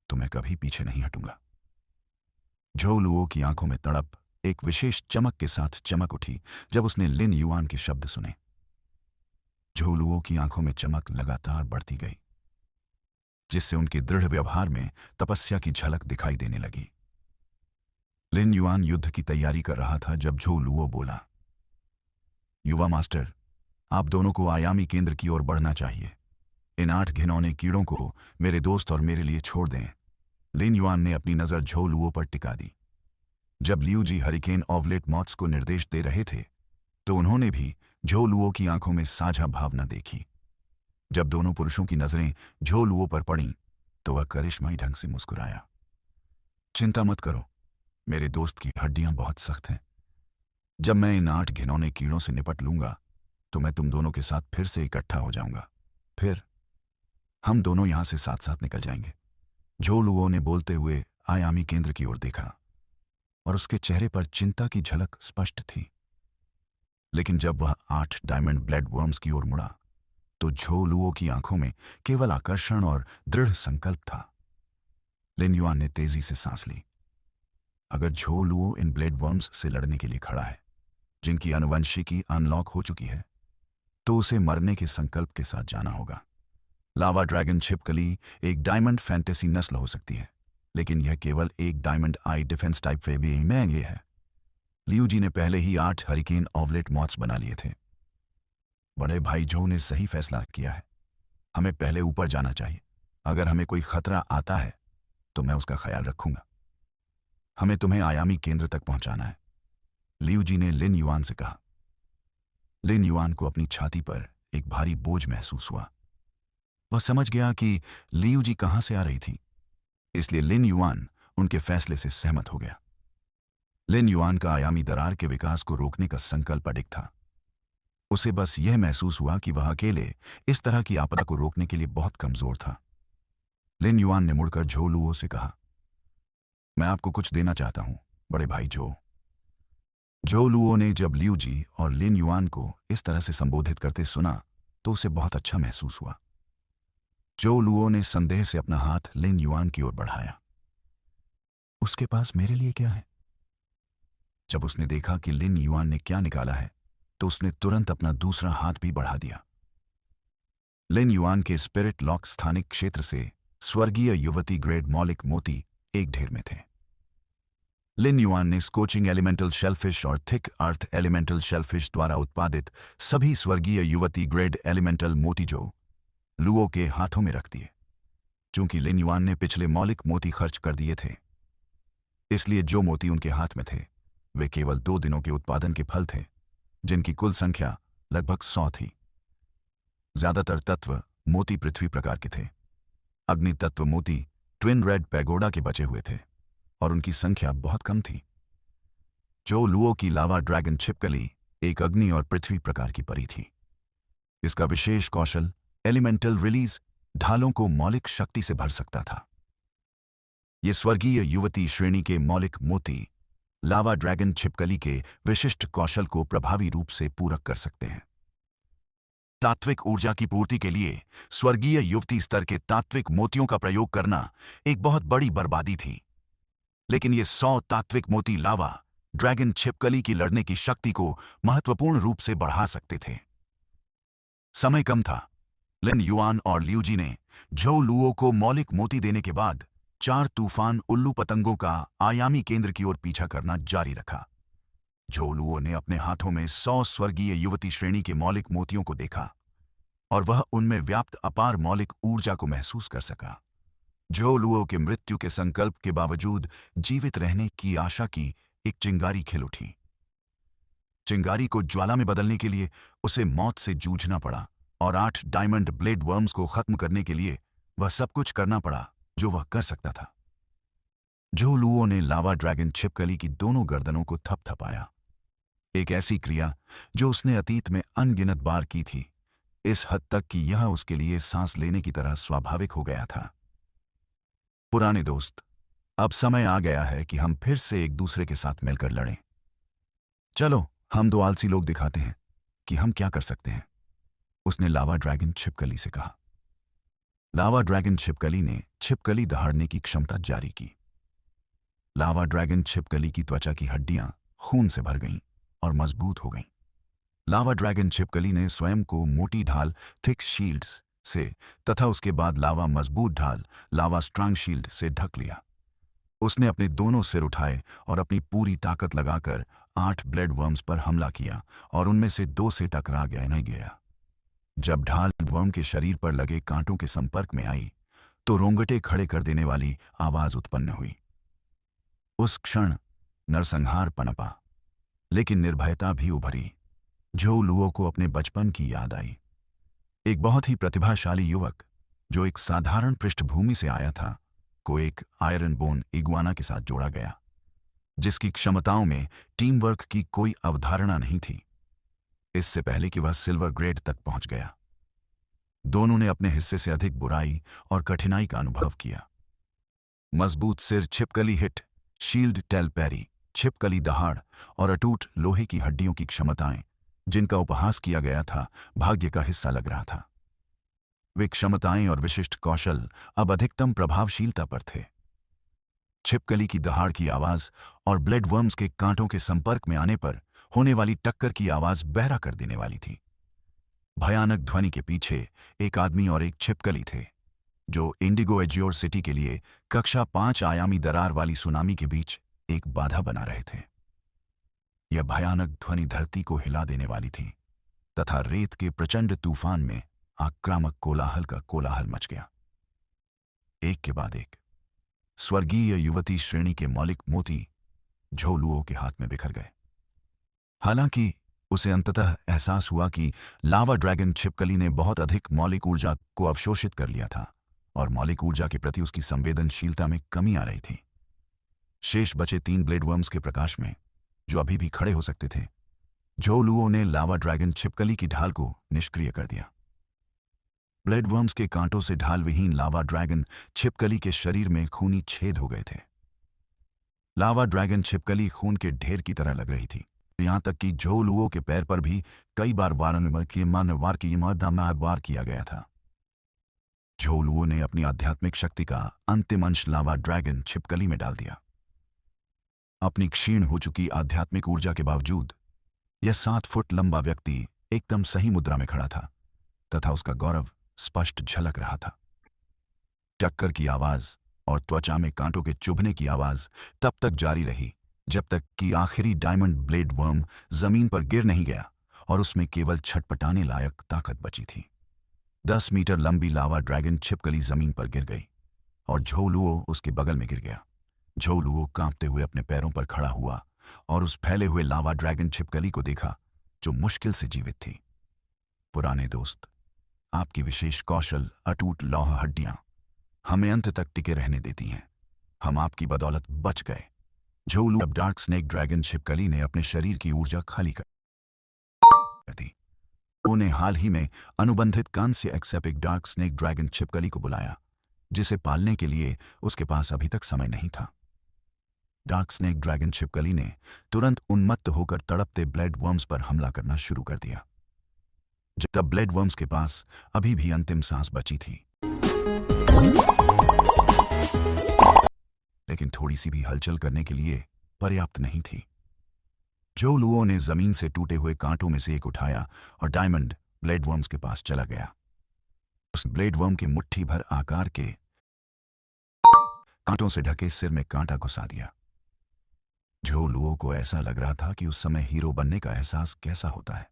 Speaker 1: तो मैं कभी पीछे नहीं हटूंगा। झो लुओ की आंखों में तड़प एक विशेष चमक के साथ चमक उठी जब उसने लिन युआन के शब्द सुने। झो लुओ की आंखों में चमक लगातार बढ़ती गई, जिससे उनके दृढ़ व्यवहार में तपस्या की झलक दिखाई देने लगी। लिन युआन युद्ध की तैयारी कर रहा था जब झो लुओ बोला, युवा मास्टर, आप दोनों को आयामी केंद्र की ओर बढ़ना चाहिए। इन 8 घिनौने कीड़ों को मेरे दोस्त और मेरे लिए छोड़ दें। लिन युआन ने अपनी नजर झो लुओ पर टिका दी। जब लियू जी हरिकेन ऑवलेट मॉथ्स को निर्देश दे रहे थे तो उन्होंने भी झो लुओ की आंखों में साझा भावना देखी। जब दोनों पुरुषों की नजरें झो लुओ पर पड़ीं तो वह करिश्माई ढंग से मुस्कुराया। चिंता मत करो, मेरे दोस्त की हड्डियां बहुत सख्त हैं। जब मैं इन 8 घिनौने कीड़ों से निपट लूंगा तो मैं तुम दोनों के साथ फिर से इकट्ठा हो जाऊंगा। फिर हम दोनों यहां से साथ साथ निकल जाएंगे। झो लुओ ने बोलते हुए आयामी केंद्र की ओर देखा और उसके चेहरे पर चिंता की झलक स्पष्ट थी। लेकिन जब वह 8 डायमंड ब्लेड वर्म्स की ओर मुड़ा तो झो लुओ की आंखों में केवल आकर्षण और दृढ़ संकल्प था। लिन युआन ने तेजी से सांस ली। अगर झो लुओ इन ब्लेड वर्म्स से लड़ने के लिए खड़ा है, जिनकी आनुवंशिकी अनलॉक हो चुकी है, तो उसे मरने के संकल्प के साथ जाना होगा। लावा ड्रैगन छिपकली एक डायमंड फैंटेसी नस्ल हो सकती है, लेकिन यह केवल एक डायमंड आई डिफेंस टाइप फेबी में ये है। लियू जी ने पहले ही 8 हरिकेन ऑवलेट मॉथ्स बना लिए थे। बड़े भाई जो ने सही फैसला किया है। हमें पहले ऊपर जाना चाहिए। अगर हमें कोई खतरा आता है तो मैं उसका ख्याल रखूंगा। हमें तुम्हें आयामी केंद्र तक पहुंचाना है, लियू जी ने लिन युआन से कहा। लिन युआन को अपनी छाती पर एक भारी बोझ महसूस हुआ। वह समझ गया कि लियू जी कहां से आ रही थी, इसलिए लिन युआन उनके फैसले से सहमत हो गया। लिन युआन का आयामी दरार के विकास को रोकने का संकल्प अडिग था। उसे बस यह महसूस हुआ कि वह अकेले इस तरह की आपदा को रोकने के लिए बहुत कमजोर था। लिन युआन ने मुड़कर झो लुओ से कहा, मैं आपको कुछ देना चाहता हूं, बड़े भाई झो। झो लुओ ने जब लियू जी और लिन युआन को इस तरह से संबोधित करते सुना तो उसे बहुत अच्छा महसूस हुआ। झो लुओ ने संदेह से अपना हाथ लिन युआन की ओर बढ़ाया। उसके पास मेरे लिए क्या है? जब उसने देखा कि लिन युआन ने क्या निकाला है तो उसने तुरंत अपना दूसरा हाथ भी बढ़ा दिया। लिन युआन के स्पिरिट लॉक स्थानिक क्षेत्र से स्वर्गीय युवती ग्रेड मौलिक मोती एक ढेर में थे। लिन युआन ने स्कोचिंग एलिमेंटल शेलफिश और थिक अर्थ एलिमेंटल शेलफिश द्वारा उत्पादित सभी स्वर्गीय युवती ग्रेड एलिमेंटल मोती जो लुओ के हाथों में रख दिए। चूंकि लिन युआन ने पिछले मौलिक मोती खर्च कर दिए थे, इसलिए जो मोती उनके हाथ में थे वे केवल 2 दिनों के उत्पादन के फल थे, जिनकी कुल संख्या लगभग 100 थी। ज्यादातर तत्व मोती पृथ्वी प्रकार के थे। अग्नि तत्व मोती ट्विन रेड पैगोडा के बचे हुए थे और उनकी संख्या बहुत कम थी। जो लुओ की लावा ड्रैगन छिपकली एक अग्नि और पृथ्वी प्रकार की परी थी। इसका विशेष कौशल एलिमेंटल रिलीज ढालों को मौलिक शक्ति से भर सकता था। ये स्वर्गीय युवती श्रेणी के मौलिक मोती लावा ड्रैगन छिपकली के विशिष्ट कौशल को प्रभावी रूप से पूरक कर सकते हैं। तात्विक ऊर्जा की पूर्ति के लिए स्वर्गीय युवती स्तर के तात्विक मोतियों का प्रयोग करना एक बहुत बड़ी बर्बादी थी, लेकिन ये 100 तात्विक मोती लावा ड्रैगन छिपकली की लड़ने की शक्ति को महत्वपूर्ण रूप से बढ़ा सकते थे। समय कम था। लिन युआन और लियू जी ने झो लुओ को मौलिक मोती देने के बाद 4 तूफान उल्लू पतंगों का आयामी केंद्र की ओर पीछा करना जारी रखा। झो लुओ ने अपने हाथों में 100 स्वर्गीय युवती श्रेणी के मौलिक मोतियों को देखा और वह उनमें व्याप्त अपार मौलिक ऊर्जा को महसूस कर सका। झो लुओ के मृत्यु के संकल्प के बावजूद जीवित रहने की आशा की एक चिंगारी खिल उठी। चिंगारी को ज्वाला में बदलने के लिए उसे मौत से जूझना पड़ा और 8 डायमंड ब्लेड वर्म्स को खत्म करने के लिए वह सब कुछ करना पड़ा जो वह कर सकता था। झो लुओ ने लावा ड्रैगन छिपकली की दोनों गर्दनों को थपथपाया, एक ऐसी क्रिया जो उसने अतीत में अनगिनत बार की थी, इस हद तक कि यह उसके लिए सांस लेने की तरह स्वाभाविक हो गया था। पुराने दोस्त, अब समय आ गया है कि हम फिर से एक दूसरे के साथ मिलकर लड़ें। चलो हम 2 आलसी लोग दिखाते हैं कि हम क्या कर सकते हैं, उसने लावा ड्रैगन छिपकली से कहा। लावा ड्रैगन छिपकली ने छिपकली दहाड़ने की क्षमता जारी की। लावा ड्रैगन छिपकली की त्वचा की हड्डियां खून से भर गईं और मजबूत हो गईं। लावा ड्रैगन छिपकली ने स्वयं को मोटी ढाल थिक शील्ड्स से तथा उसके बाद लावा मजबूत ढाल लावा स्ट्रांग शील्ड से ढक लिया। उसने अपने दोनों सिर उठाए और अपनी पूरी ताकत लगाकर 8 ब्लेड वर्म्स पर हमला किया और उनमें से 2 से टकरा गया। जब ढाल वर्म के शरीर पर लगे कांटों के संपर्क में आई तो रोंगटे खड़े कर देने वाली आवाज उत्पन्न हुई। उस क्षण नरसंहार पनपा, लेकिन निर्भयता भी उभरी। झो लुओ को अपने बचपन की याद आई। एक बहुत ही प्रतिभाशाली युवक जो एक साधारण पृष्ठभूमि से आया था को एक आयरन बोन इग्वाना के साथ जोड़ा गया, जिसकी क्षमताओं में टीम वर्क की कोई अवधारणा नहीं थी, इससे पहले कि वह सिल्वर ग्रेड तक पहुंच गया। दोनों ने अपने हिस्से से अधिक बुराई और कठिनाई का अनुभव किया। मजबूत सिर छिपकली हिट, शील्ड टेल पैरी, छिपकली दहाड़ और अटूट लोहे की हड्डियों की क्षमताएं जिनका उपहास किया गया था, भाग्य का हिस्सा लग रहा था। वे क्षमताएं और विशिष्ट कौशल अब अधिकतम प्रभावशीलता पर थे। छिपकली की दहाड़ की आवाज और ब्लेड वर्म्स के कांटों के संपर्क में आने पर होने वाली टक्कर की आवाज बहरा कर देने वाली थी। भयानक ध्वनि के पीछे एक आदमी और एक छिपकली थे जो इंडिगो एज्योर सिटी के लिए कक्षा 5 आयामी दरार वाली सुनामी के बीच एक बाधा बना रहे थे। यह भयानक ध्वनि धरती को हिला देने वाली थी तथा रेत के प्रचंड तूफान में आक्रामक कोलाहल का कोलाहल मच गया। एक के बाद एक स्वर्गीय युवती श्रेणी के मौलिक मोती झोउ लुओ के हाथ में बिखर गए। हालांकि उसे अंततः एहसास हुआ कि लावा ड्रैगन छिपकली ने बहुत अधिक मौलिक ऊर्जा को अवशोषित कर लिया था और मौलिक ऊर्जा के प्रति उसकी संवेदनशीलता में कमी आ रही थी। शेष बचे 3 ब्लेड वर्म्स के प्रकाश में, जो अभी भी खड़े हो सकते थे, झोउ लुओ ने लावा ड्रैगन छिपकली की ढाल को निष्क्रिय कर दिया। ब्लेड वर्म्स के कांटों से ढाल विहीन लावा ड्रैगन छिपकली के शरीर में खूनी छेद हो गए थे। लावा ड्रैगन छिपकली खून के ढेर की तरह लग रही थी, यहां तक कि झोउ लुओ के पैर पर भी कई बार वार किया गया था। झोउ लुओ ने अपनी आध्यात्मिक शक्ति का अंतिम अंश लावा ड्रैगन छिपकली में डाल दिया। अपनी क्षीण हो चुकी आध्यात्मिक ऊर्जा के बावजूद यह 7 फुट लंबा व्यक्ति एकदम सही मुद्रा में खड़ा था तथा उसका गौरव स्पष्ट झलक रहा था। टक्कर की आवाज और त्वचा में कांटों के चुभने की आवाज तब तक जारी रही जब तक कि आखिरी डायमंड ब्लेड वर्म जमीन पर गिर नहीं गया और उसमें केवल छटपटाने लायक ताकत बची थी। 10 मीटर लंबी लावा ड्रैगन छिपकली जमीन पर गिर गई और झोउ लुओ उसके बगल में गिर गया। झोउ लुओ कांपते हुए अपने पैरों पर खड़ा हुआ और उस फैले हुए लावा ड्रैगन छिपकली को देखा जो मुश्किल से जीवित थी। पुराने दोस्त, आपकी विशेष कौशल, अटूट लौह हड्डियां हमें अंत तक टिके रहने देती हैं। हम आपकी बदौलत बच गए। Zhou Luo. अब डार्क स्नेक ड्रैगन छिपकली ने अपने शरीर की ऊर्जा खाली कर दी। उन्होंने हाल ही में अनुबंधित कांस्य एक्सेपिक डार्क स्नेक ड्रैगन छिपकली को बुलाया, जिसे पालने के लिए उसके पास अभी तक समय नहीं था। डार्क स्नेक ड्रैगन छिपकली ने तुरंत उन्मत्त होकर तड़पते ब्लेड वर्म्स पर हमला करना शुरू कर दिया। जब ब्लेड वर्म्स के पास अभी भी अंतिम सांस बची थी, लेकिन थोड़ी सी भी हलचल करने के लिए पर्याप्त नहीं थी। झोउ लुओ ने जमीन से टूटे हुए कांटों में से एक उठाया और डायमंड ब्लेड वर्म्स के पास चला गया। उस ब्लेड वर्म के मुट्ठी भर आकार के कांटों से ढके सिर में कांटा घुसा दिया। झोउ लुओ को ऐसा लग रहा था कि उस समय हीरो बनने का एहसास कैसा होता है।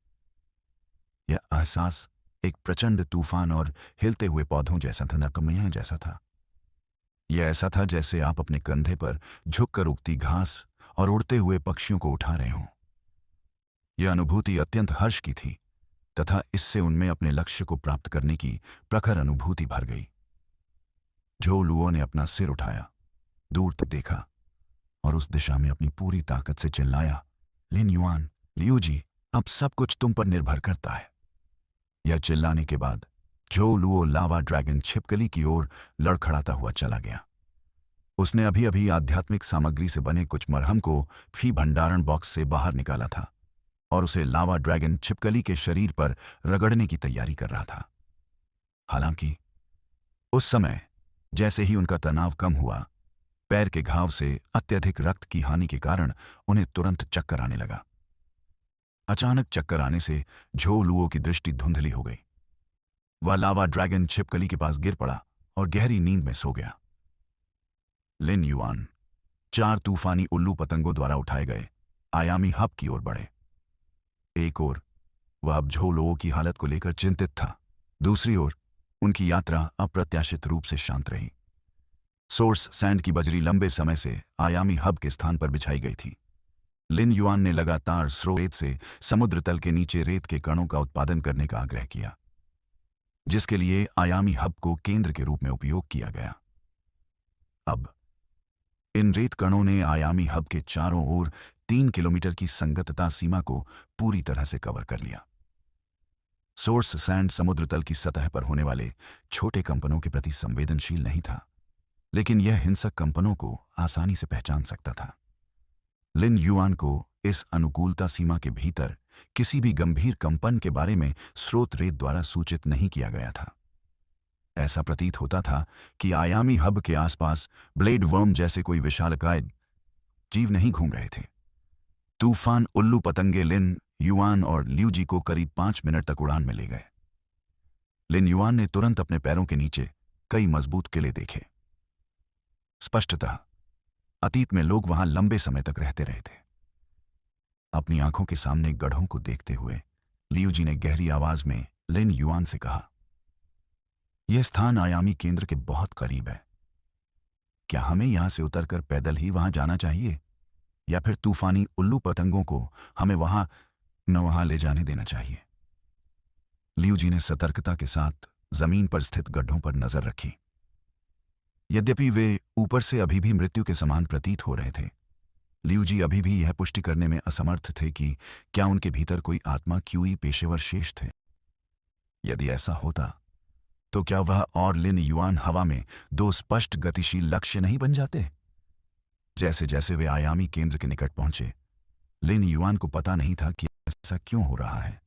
Speaker 1: यह एहसास एक प्रचंड तूफान और हिलते हुए पौधों जैसा था, नकमियां जैसा था। यह ऐसा था जैसे आप अपने कंधे पर झुककर उगती घास और उड़ते हुए पक्षियों को उठा रहे हों। यह अनुभूति अत्यंत हर्ष की थी तथा इससे उनमें अपने लक्ष्य को प्राप्त करने की प्रखर अनुभूति भर गई। झोउ लुओ ने अपना सिर उठाया, दूर तक देखा और उस दिशा में अपनी पूरी ताकत से चिल्लाया, लिन युआन, लियू जी, अब सब कुछ तुम पर निर्भर करता है। यह चिल्लाने के बाद झोउ लुओ लावा ड्रैगन छिपकली की ओर लड़खड़ाता हुआ चला गया। उसने अभी अभी आध्यात्मिक सामग्री से बने कुछ मरहम को फी भंडारण बॉक्स से बाहर निकाला था और उसे लावा ड्रैगन छिपकली के शरीर पर रगड़ने की तैयारी कर रहा था। हालांकि उस समय जैसे ही उनका तनाव कम हुआ, पैर के घाव से अत्यधिक रक्त की हानि के कारण उन्हें तुरंत चक्कर आने लगा। अचानक चक्कर आने से झोउ लुओ की दृष्टि धुंधली हो गई। वह लावा ड्रैगन छिपकली के पास गिर पड़ा और गहरी नींद में सो गया। लिन युआन 4 तूफानी उल्लू पतंगों द्वारा उठाए गए आयामी हब की ओर बढ़े। एक ओर वह अब झोउ लुओ की हालत को लेकर चिंतित था, दूसरी ओर उनकी यात्रा अप्रत्याशित रूप से शांत रही। सोर्स सैंड की बजरी लंबे समय से आयामी हब के स्थान पर बिछाई गई थी। लिन युआन ने लगातार स्रोत से समुद्र तल के नीचे रेत के कणों का उत्पादन करने का आग्रह किया, जिसके लिए आयामी हब को केंद्र के रूप में उपयोग किया गया। अब इन रेत कणों ने आयामी हब के चारों ओर 3 किलोमीटर की संगतता सीमा को पूरी तरह से कवर कर लिया। सोर्स सैंड समुद्र तल की सतह पर होने वाले छोटे कंपनों के प्रति संवेदनशील नहीं था, लेकिन यह हिंसक कंपनों को आसानी से पहचान सकता था। लिन युआन को इस अनुकूलता सीमा के भीतर किसी भी गंभीर कंपन के बारे में स्रोत रेत द्वारा सूचित नहीं किया गया था। ऐसा प्रतीत होता था कि आयामी हब के आसपास ब्लेड वर्म जैसे कोई विशालकाय जीव नहीं घूम रहे थे। तूफान उल्लू पतंगे लिन युआन और लियू जी को करीब 5 मिनट तक उड़ान में ले गए। लिन युआन ने तुरंत अपने पैरों के नीचे कई मजबूत किले देखे। स्पष्टतः अतीत में लोग वहां लंबे समय तक रहते रहे थे। अपनी आंखों के सामने गढ़ों को देखते हुए लियू जी ने गहरी आवाज में लिन युआन से कहा, यह स्थान आयामी केंद्र के बहुत करीब है। क्या हमें यहां से उतरकर पैदल ही वहां जाना चाहिए, या फिर तूफानी उल्लू पतंगों को हमें वहां ले जाने देना चाहिए? लियू जी ने सतर्कता के साथ जमीन पर स्थित गड्ढों पर नजर रखी। यद्यपि वे ऊपर से अभी भी मृत्यु के समान प्रतीत हो रहे थे, लियू जी अभी भी यह पुष्टि करने में असमर्थ थे कि क्या उनके भीतर कोई आत्मा क्यूई पेशेवर शेष थे। यदि ऐसा होता तो क्या वह और लिन युआन हवा में दो स्पष्ट गतिशील लक्ष्य नहीं बन जाते? जैसे जैसे वे आयामी केंद्र के निकट पहुंचे, लिन युआन को पता नहीं था कि ऐसा क्यों हो रहा है,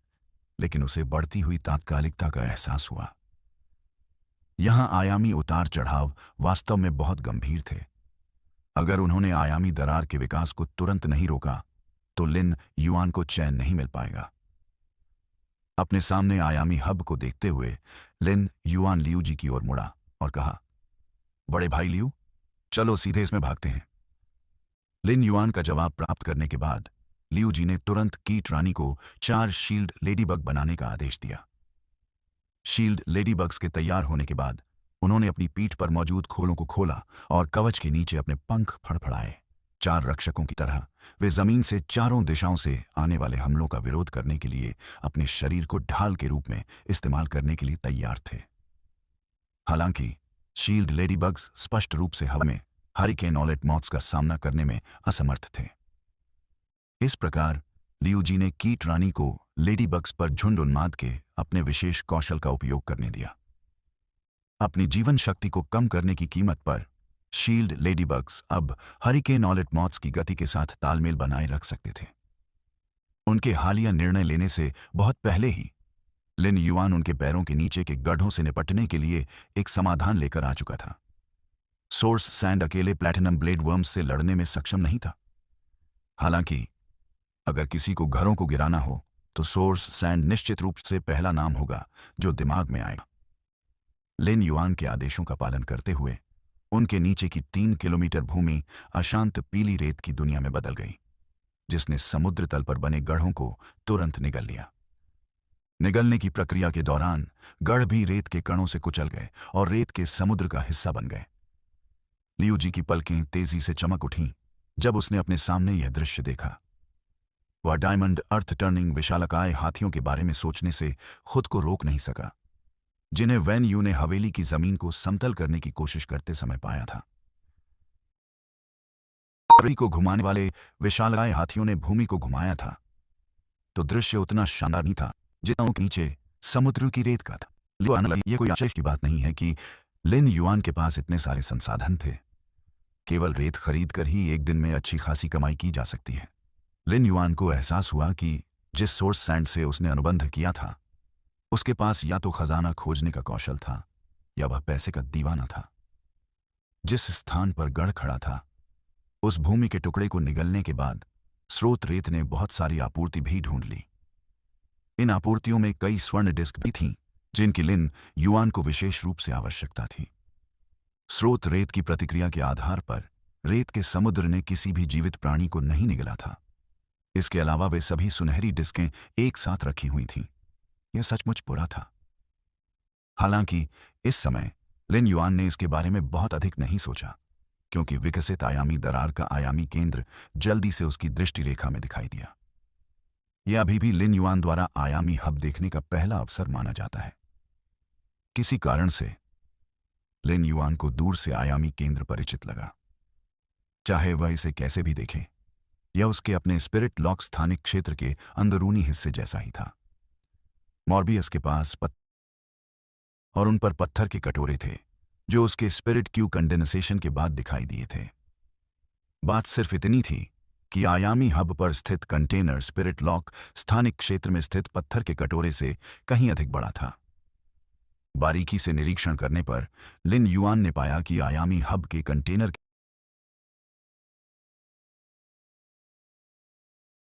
Speaker 1: लेकिन उसे बढ़ती हुई तात्कालिकता का एहसास हुआ। यहां आयामी उतार चढ़ाव वास्तव में बहुत गंभीर थे। अगर उन्होंने आयामी दरार के विकास को तुरंत नहीं रोका तो लिन युआन को चैन नहीं मिल पाएगा। अपने सामने आयामी हब को देखते हुए लिन युआन लियू जी की ओर मुड़ा और कहा, बड़े भाई लियू, चलो सीधे इसमें भागते हैं। लिन युआन का जवाब प्राप्त करने के बाद लियू जी ने तुरंत कीट रानी को 4 शील्ड लेडीबग बनाने का आदेश दिया। शील्ड लेडीबग्स के तैयार होने के बाद उन्होंने अपनी पीठ पर मौजूद खोलों को खोला और कवच के नीचे अपने पंख फड़फड़ाए। 4 रक्षकों की तरह वे जमीन से चारों दिशाओं से आने वाले हमलों का विरोध करने के लिए अपने शरीर को ढाल के रूप में इस्तेमाल करने के लिए तैयार थे। हालांकि शील्ड लेडीबग्स स्पष्ट रूप से हवा में हरिकेन ऑलेट मॉथ्स का सामना करने में असमर्थ थे। इस प्रकार लियू जी ने कीट रानी को लेडीबग्स पर झुंड उन्माद के अपने विशेष कौशल का उपयोग करने दिया। अपनी जीवन शक्ति को कम करने की कीमत पर शील्ड लेडीबग्स अब हरिकेन ऑलेट मॉथ्स की गति के साथ तालमेल बनाए रख सकते थे। उनके हालिया निर्णय लेने से बहुत पहले ही लिन युआन उनके पैरों के नीचे के गड्ढों से निपटने के लिए एक समाधान लेकर आ चुका था। सोर्स सैंड अकेले प्लैटिनम ब्लेड वर्म्स से लड़ने में सक्षम नहीं था। हालांकि अगर किसी को घरों को गिराना हो तो सोर्स सैंड निश्चित रूप से पहला नाम होगा जो दिमाग में आएगा। लिन युआन के आदेशों का पालन करते हुए उनके नीचे की 3 किलोमीटर भूमि अशांत पीली रेत की दुनिया में बदल गई, जिसने समुद्र तल पर बने गढ़ों को तुरंत निगल लिया। निगलने की प्रक्रिया के दौरान गढ़ भी रेत के कणों से कुचल गए और रेत के समुद्र का हिस्सा बन गए। लियू जी की पलकें तेजी से चमक उठीं जब उसने अपने सामने यह दृश्य देखा। वह डायमंड अर्थ टर्निंग विशालकाय हाथियों के बारे में सोचने से खुद को रोक नहीं सका, जिन्हें वैन यू ने हवेली की जमीन को समतल करने की कोशिश करते समय पाया था। पृथ्वी को घुमाने वाले विशालकाय हाथियों ने भूमि को घुमाया था तो दृश्य उतना शानदार नहीं था जितना के नीचे समुद्र की रेत का था। यह कोई आश्चर्य की बात नहीं है कि लिन युआन के पास इतने सारे संसाधन थे। केवल रेत खरीद कर ही एक दिन में अच्छी खासी कमाई की जा सकती है। लिन युआन को एहसास हुआ कि जिस सोर्स सैंड से उसने अनुबंध किया था उसके पास या तो खजाना खोजने का कौशल था या वह पैसे का दीवाना था। जिस स्थान पर गढ़ खड़ा था उस भूमि के टुकड़े को निगलने के बाद स्रोत रेत ने बहुत सारी आपूर्ति भी ढूंढ ली। इन आपूर्तियों में कई स्वर्ण डिस्क भी थीं जिनकी लिन युआन को विशेष रूप से आवश्यकता थी। स्रोत रेत की प्रतिक्रिया के आधार पर रेत के समुद्र ने किसी भी जीवित प्राणी को नहीं निगला था। इसके अलावा वे सभी सुनहरी डिस्कें एक साथ रखी हुई थीं। यह सचमुच बुरा था। हालांकि इस समय लिन युआन ने इसके बारे में बहुत अधिक नहीं सोचा, क्योंकि विकसित आयामी दरार का आयामी केंद्र जल्दी से उसकी दृष्टि रेखा में दिखाई दिया। यह अभी भी लिन युआन द्वारा आयामी हब देखने का पहला अवसर माना जाता है। किसी कारण से लिन युआन को दूर से आयामी केंद्र परिचित लगा। चाहे वह इसे कैसे भी देखे, यह उसके अपने स्पिरिट लॉक स्थानिक क्षेत्र के अंदरूनी हिस्से जैसा ही था। मॉर्बियस के पास और उन पर पत्थर के कटोरे थे जो उसके स्पिरिट क्यू कंडेंसेशन के बाद दिखाई दिए थे। बात सिर्फ इतनी थी कि आयामी हब पर स्थित कंटेनर स्पिरिट लॉक स्थानिक क्षेत्र में स्थित पत्थर के कटोरे से कहीं अधिक बड़ा था। बारीकी से निरीक्षण करने पर लिन युआन ने पाया कि आयामी हब के कंटेनर